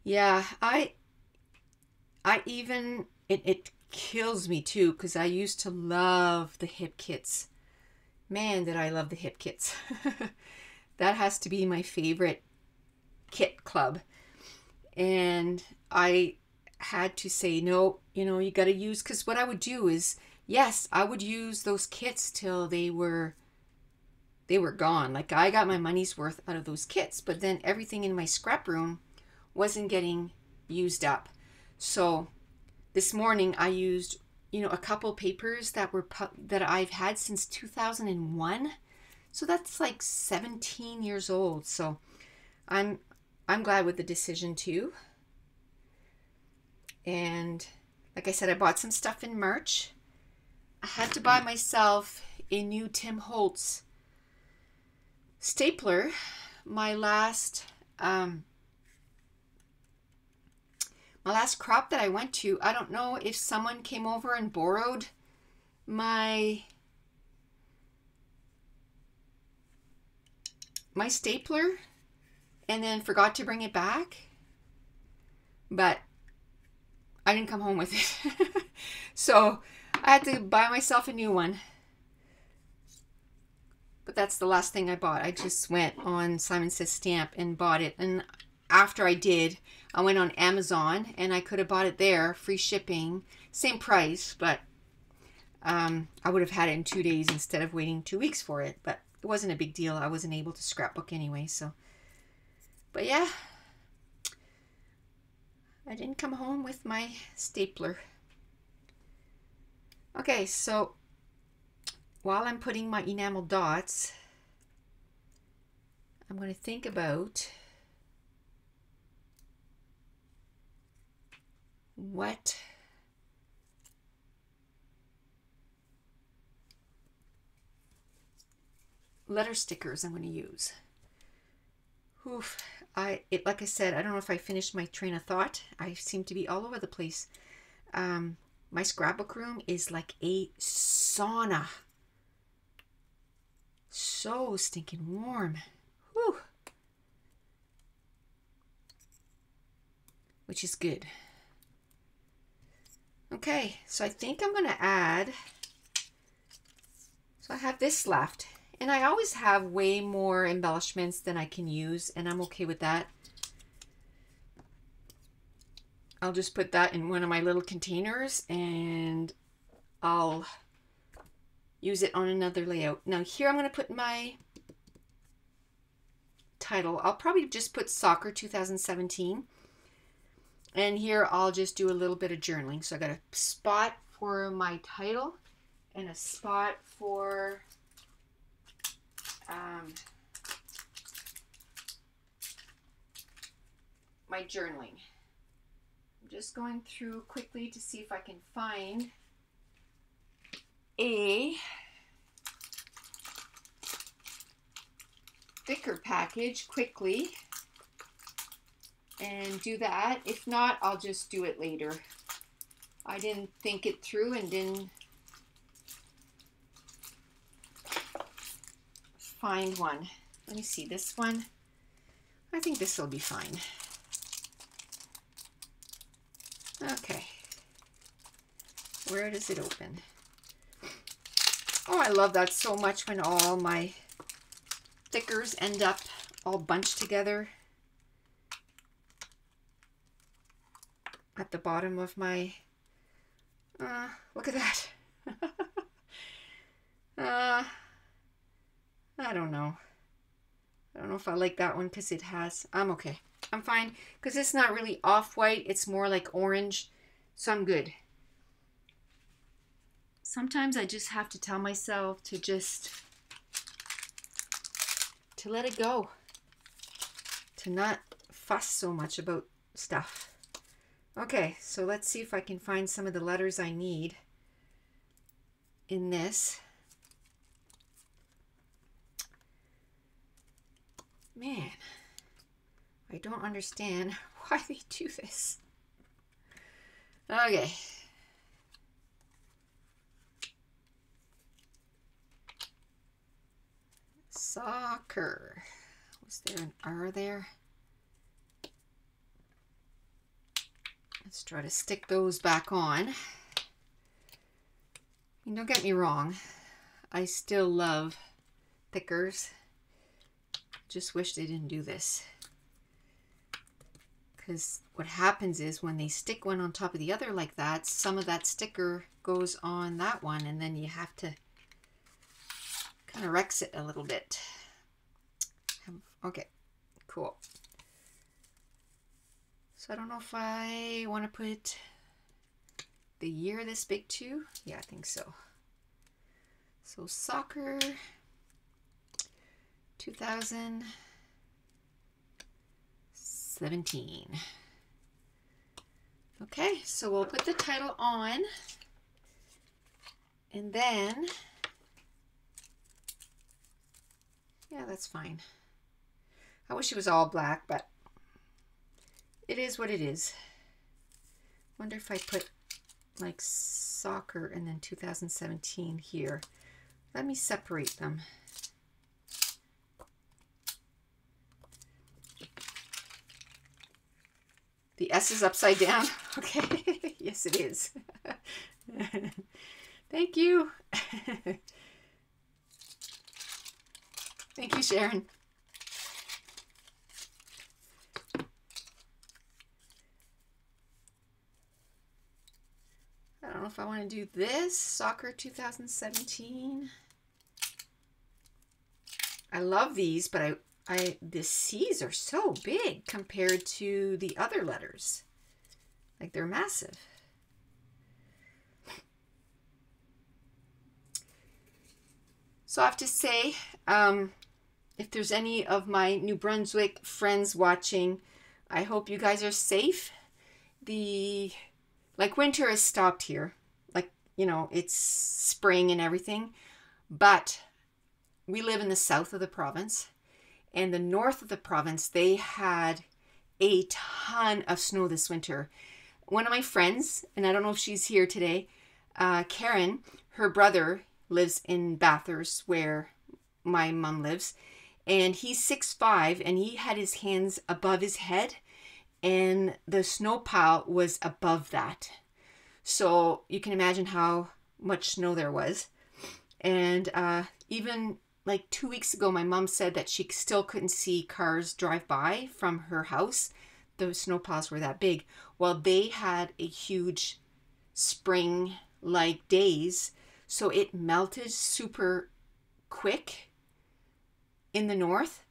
Speaker 1: Yeah, I even, it kills me too, because I used to love the hip kits. Man, did I love the hip kits. That has to be my favorite kit club. And I had to say, no, you know, you got to use, because what I would do is, yes, I would use those kits till they were gone. Like, I got my money's worth out of those kits, but then everything in my scrap room wasn't getting used up. So this morning I used, you know, a couple papers that I've had since 2001. So that's like 17 years old. So I'm glad with the decision too. And Like I said, I bought some stuff in March. I had to buy myself a new Tim Holtz stapler. My last crop that I went to, I don't know if someone came over and borrowed my stapler and then forgot to bring it back, but I didn't come home with it. So I had to buy myself a new one. But that's the last thing I bought. I just went on Simon Says Stamp and bought it. And after I did, I went on Amazon and I could have bought it there, free shipping, same price, but I would have had it in 2 days instead of waiting 2 weeks for it. But it wasn't a big deal. I wasn't able to scrapbook anyway, so. But yeah, I didn't come home with my stapler. Okay, so while I'm putting my enamel dots, I'm going to think about what letter stickers I'm going to use. Oof, like I said, I don't know if I finished my train of thought. I seem to be all over the place. My scrapbook room is like a sauna. So stinking warm. Whew. Which is good. Okay, so I think I'm going to add, so I have this left. And I always have way more embellishments than I can use, and I'm okay with that. I'll just put that in one of my little containers and I'll use it on another layout. Now here I'm going to put my title. I'll probably just put Soccer 2017. And here I'll just do a little bit of journaling. So I got a spot for my title and a spot for my journaling. I'm just going through quickly to see if I can find a thicker package quickly and do that. If not, I'll just do it later. I didn't think it through and didn't find one. Let me see this one. I think this will be fine. Okay. Where does it open? Oh, I love that so much when all my stickers end up all bunched together at the bottom of my, look at that. I don't know. I don't know if I like that one because it has, I'm okay. I'm fine because it's not really off-white. It's more like orange, so I'm good. Sometimes I just have to tell myself to let it go. To not fuss so much about stuff. Okay, so let's see if I can find some of the letters I need in this. Man, I don't understand why they do this. Okay. Soccer. Was there an R there? Let's try to stick those back on. And don't get me wrong, I still love thickers. Just wish they didn't do this. Because what happens is when they stick one on top of the other like that, some of that sticker goes on that one and then you have to kind of wrecks it a little bit. Okay, cool. So I don't know if I want to put the year this big too. Yeah, I think so. So soccer 2017. Okay, so we'll put the title on, and then, yeah, that's fine. I wish it was all black, but it is what it is. Wonder if I put like soccer and then 2017 here. Let me separate them. The S is upside down. Okay. Yes, it is. Thank you. Thank you, Sharon. I don't know if I want to do this. Soccer 2017. I love these, but the C's are so big compared to the other letters. Like, they're massive. So I have to say, if there's any of my New Brunswick friends watching, I hope you guys are safe. Like, winter has stopped here. Like, you know, it's spring and everything. But we live in the south of the province. And the north of the province, they had a ton of snow this winter. One of my friends, and I don't know if she's here today, Karen, her brother lives in Bathurst, where my mom lives. And he's 6'5", and he had his hands above his head. And the snow pile was above that. So you can imagine how much snow there was. And even like 2 weeks ago, my mom said that she still couldn't see cars drive by from her house. The snow piles were that big. Well, they had a huge spring-like days, so it melted super quick in the north.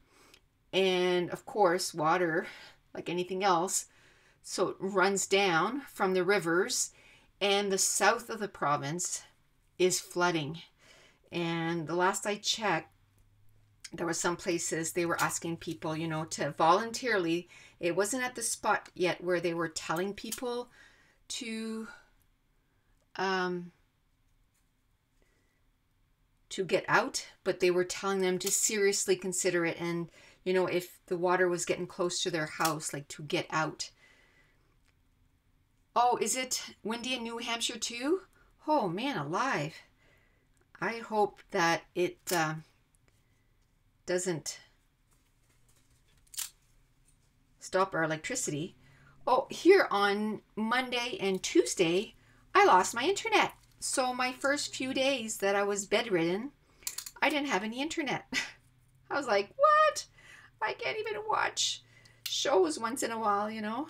Speaker 1: And of course, water, like anything else, so it runs down from the rivers, and the south of the province is flooding. And the last I checked, there were some places they were asking people, you know, to voluntarily, it wasn't at the spot yet where they were telling people to get out, but they were telling them to seriously consider it. And, you know, if the water was getting close to their house, like to get out. Oh, is it windy in New Hampshire too? Oh, man alive. I hope that it doesn't stop our electricity. Oh, here on Monday and Tuesday, I lost my internet. So my first few days that I was bedridden, I didn't have any internet. I was like, what? I can't even watch shows once in a while, you know?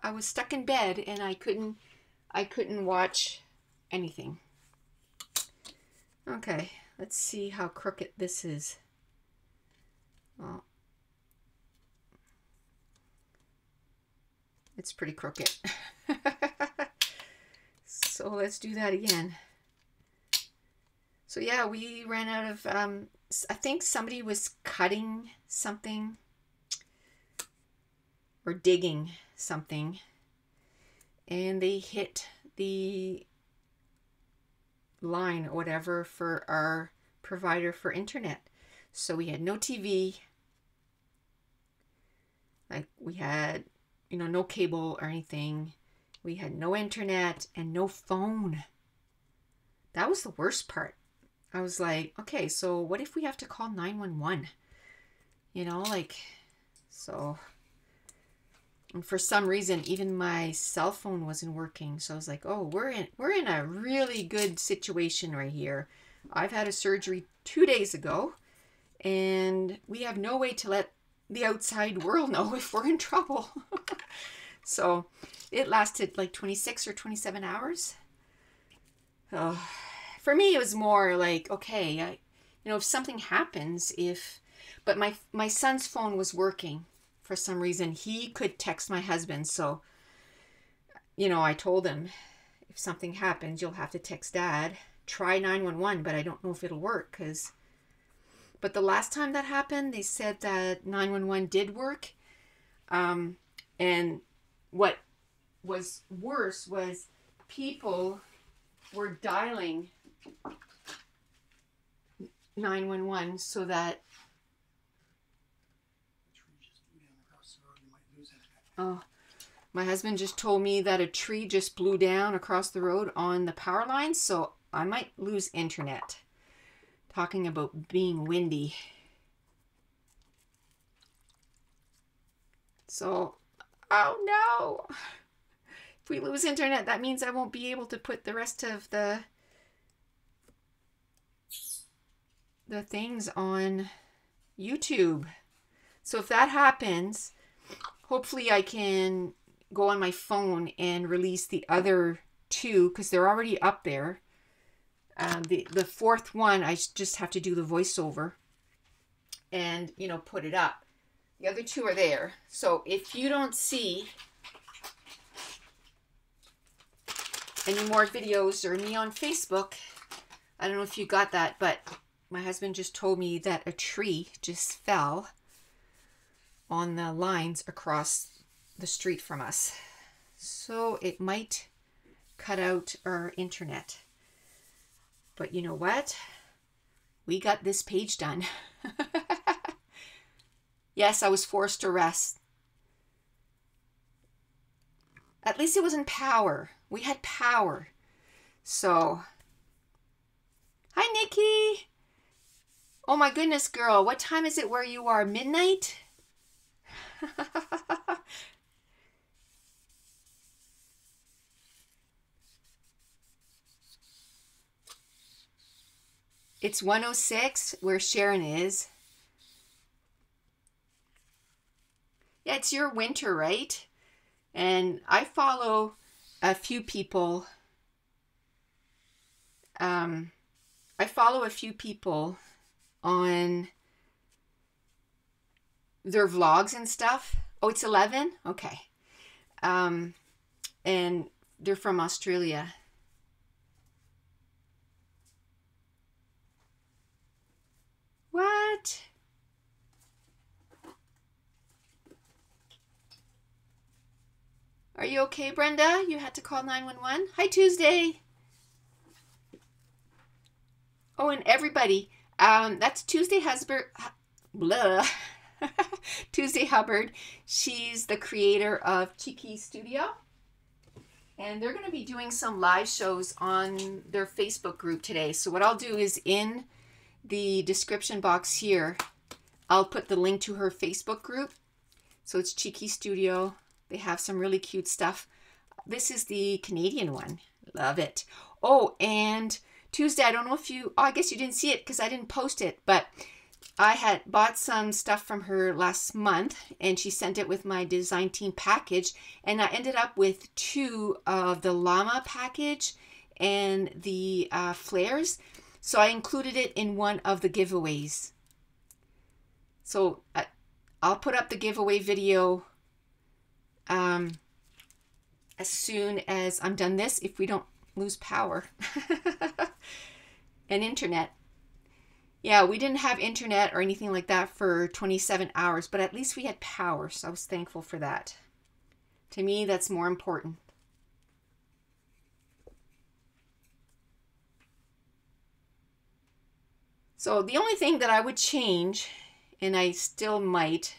Speaker 1: I was stuck in bed and I couldn't watch anything. Okay, let's see how crooked this is. Well, it's pretty crooked. So let's do that again. So yeah, we ran out of, I think somebody was cutting something or digging something, and they hit the line or whatever for our provider for internet. So we had no TV, like we had, you know, no cable or anything. We had no internet and no phone. That was the worst part. I was like, okay, so what if we have to call 911? You know, like, so. And for some reason, even my cell phone wasn't working. So I was like, oh, we're in a really good situation right here. I've had a surgery 2 days ago, and we have no way to let the outside world know if we're in trouble. So it lasted like 26 or 27 hours. Oh, for me, it was more like, okay, you know, if something happens, but my son's phone was working. For some reason, he could text my husband. So, you know, I told him, if something happens, you'll have to text Dad. Try 911, but I don't know if it'll work. But the last time that happened, they said that 911 did work. And what was worse was people were dialing 911 so that, oh, my husband just told me that a tree just blew down across the road on the power line, so I might lose internet. Talking about being windy. So, oh no. If we lose internet, that means I won't be able to put the rest of the things on YouTube. So if that happens, hopefully I can go on my phone and release the other two because they're already up there. The fourth one, I just have to do the voiceover and, you know, put it up. The other two are there. So if you don't see any more videos or me on Facebook, I don't know if you got that, but my husband just told me that a tree just fell on the lines across the street from us. So it might cut out our internet. But you know what? We got this page done. Yes, I was forced to rest. At least it wasn't power. We had power. So, hi Nikki. Oh my goodness, girl. What time is it where you are? Midnight? It's 1:06 where Sharon is. Yeah, it's your winter, right? And I follow a few people. I follow a few people on their vlogs and stuff. Oh, it's 11? Okay. And they're from Australia. What? Are you okay, Brenda? You had to call 911? Hi, Tuesday. Oh, and everybody, that's Tuesday Hubbard. Blah. Tuesday Hubbard. She's the creator of Cheeky.studio. And they're going to be doing some live shows on their Facebook group today. So what I'll do is in the description box here, I'll put the link to her Facebook group. So it's Cheeky.studio. They have some really cute stuff. This is the Canadian one. Love it. Oh, and Tuesday, I don't know if you, oh, I guess you didn't see it because I didn't post it, but I had bought some stuff from her last month and she sent it with my design team package. And I ended up with 2 of the llama package and the flares. So I included it in one of the giveaways. So I'll put up the giveaway video as soon as I'm done this, if we don't lose power and internet. Yeah, we didn't have internet or anything like that for 27 hours, but at least we had power, so I was thankful for that. To me, that's more important. So the only thing that I would change, and I still might,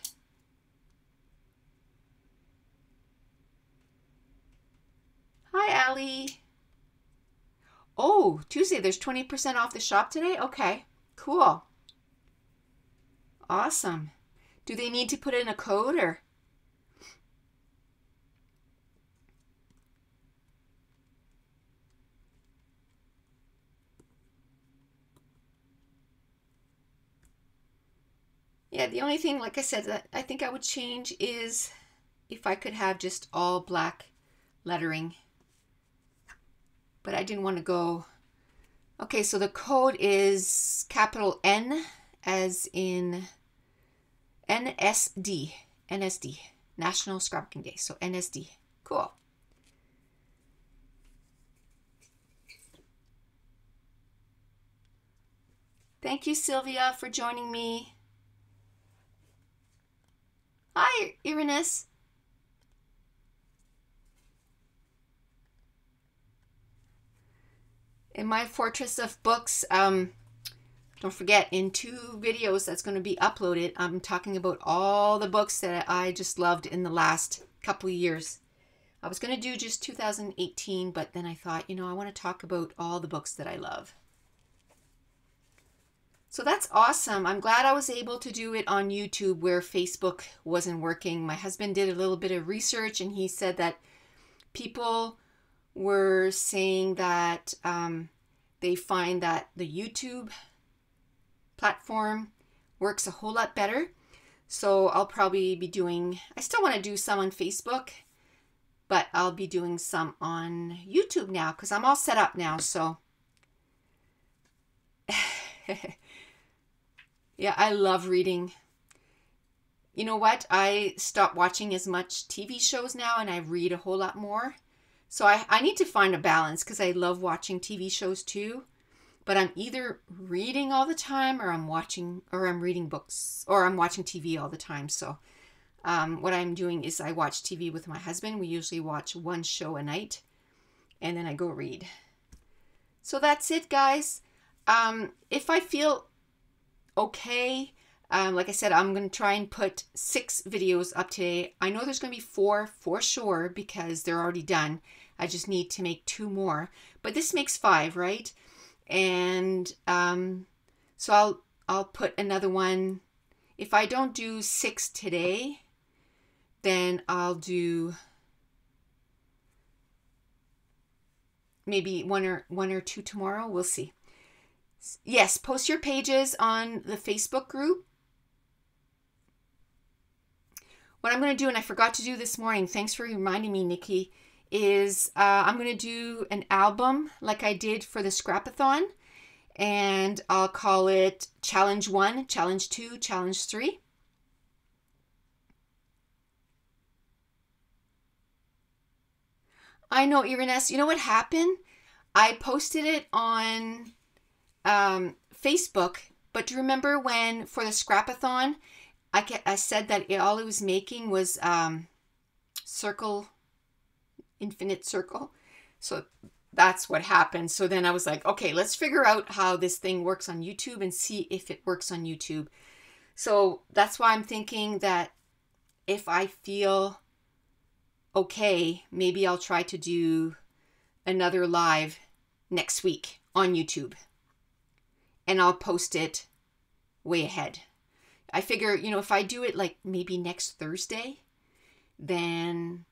Speaker 1: hi, Allie. Oh, Tuesday, there's 20% off the shop today? Okay, cool. Awesome. Do they need to put in a code or? Yeah, the only thing, like I said, that I think I would change is if I could have just all black lettering. But I didn't want to go. Okay, so the code is capital N as in NSD. NSD. National Scrapbooking Day. So NSD. Cool. Thank you, Sylvia, for joining me. Hi, Irenis. in my fortress of books. Don't forget, in 2 videos that's going to be uploaded, I'm talking about all the books that I just loved in the last couple of years. I was going to do just 2018, but then I thought, you know, I want to talk about all the books that I love. So that's awesome. I'm glad I was able to do it on YouTube where Facebook wasn't working. My husband did a little bit of research and he said that people were saying that they find that the YouTube platform works a whole lot better. So I'll probably be doing, I still want to do some on Facebook, but I'll be doing some on YouTube now because I'm all set up now. So yeah, I love reading. You know what? I stopped watching as much TV shows now and I read a whole lot more. So I need to find a balance because I love watching TV shows too. But I'm either reading all the time or I'm reading books or I'm watching TV all the time. So what I'm doing is I watch TV with my husband. We usually watch 1 show a night and then I go read. So that's it, guys. If I feel okay, like I said, I'm going to try and put 6 videos up today. I know there's going to be 4 for sure because they're already done. I just need to make 2 more. But this makes 5, right? And so I'll put another one. If I don't do 6 today, then I'll do maybe one or 2 tomorrow. We'll see. Yes, post your pages on the Facebook group. What I'm going to do, and I forgot to do this morning, thanks for reminding me, Nikki, is I'm going to do an album like I did for the Scrapathon, and I'll call it Challenge 1, Challenge 2, Challenge 3. I know, Irenes, you know what happened? I posted it on Facebook, but do you remember when for the Scrapathon, I said that all it was making was infinite circle. So that's what happened. So then I was like, okay, let's figure out how this thing works on YouTube and see if it works on YouTube. So that's why I'm thinking that if I feel okay, maybe I'll try to do another live next week on YouTube. And I'll post it way ahead. I figure, you know, if I do it like maybe next Thursday, then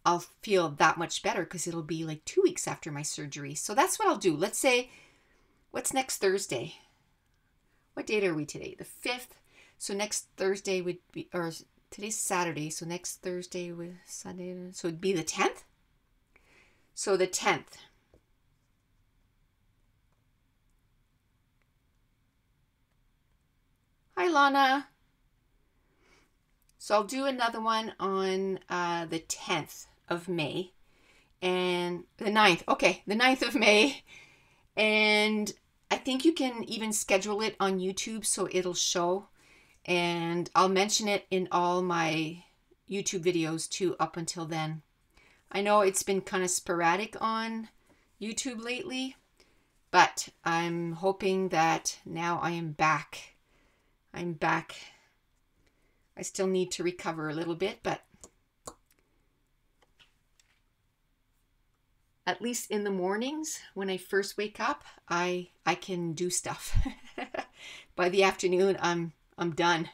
Speaker 1: I'll feel that much better because it'll be like 2 weeks after my surgery. So that's what I'll do. Let's say, what's next Thursday? What date are we today? The 5th. So next Thursday would be, or today's Saturday. So next Thursday was Sunday. So it'd be the 10th. So the 10th. Hi, Lana. So I'll do another one on the 10th of May and the 9th. Okay, the 9th of May. And I think you can even schedule it on YouTube so it'll show. And I'll mention it in all my YouTube videos too up until then. I know it's been kind of sporadic on YouTube lately, but I'm hoping that now I am back. I'm back. I still need to recover a little bit, but at least in the mornings when I first wake up, I can do stuff. By the afternoon, I'm done.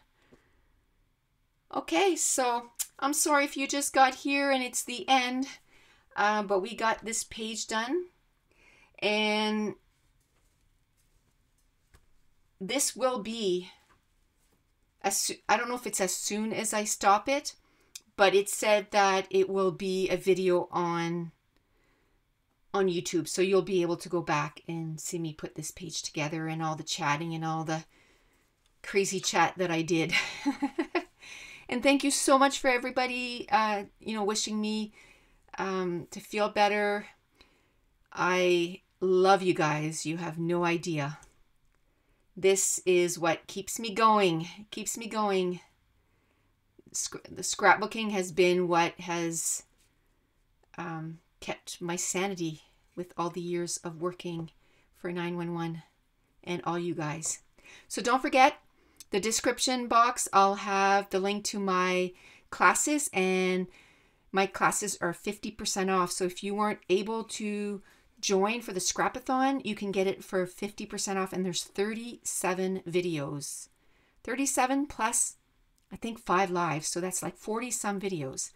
Speaker 1: Okay, so I'm sorry if you just got here and it's the end, but we got this page done, and this will be I don't know if it's as soon as I stop it, but it said that it will be a video on YouTube. So you'll be able to go back and see me put this page together and all the chatting and all the crazy chat that I did. And thank you so much for everybody, wishing me to feel better. I love you guys. You have no idea. This is what keeps me going. The scrapbooking has been what has kept my sanity with all the years of working for 911 and all you guys. So don't forget, the description box, I'll have the link to my classes, and my classes are 50% off. So if you weren't able to join for the Scrapathon, you can get it for 50% off, and there's 37 videos. 37 plus, I think, 5 live, so that's like 40 some videos.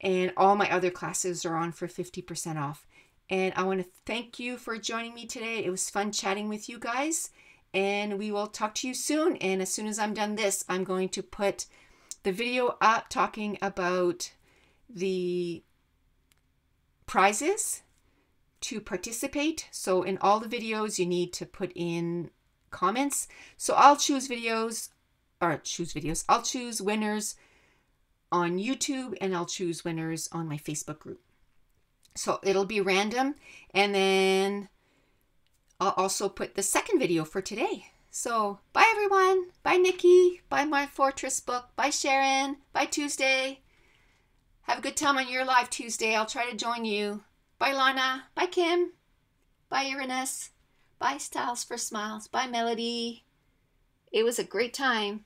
Speaker 1: And all my other classes are on for 50% off. And I want to thank you for joining me today. It was fun chatting with you guys, and we will talk to you soon. And as soon as I'm done this, I'm going to put the video up talking about the prizes to participate. So in all the videos, you need to put in comments. So I'll choose I'll choose winners on YouTube, and I'll choose winners on my Facebook group. So it'll be random, and then I'll also put the second video for today. So bye everyone. Bye Nikki. Bye My Fortress Book. Bye Sharon. Bye Tuesday. Have a good time on your live Tuesday. I'll try to join you. Bye Lana. Bye Kim. Bye Uranus. Bye Styles for Smiles. Bye Melody. It was a great time.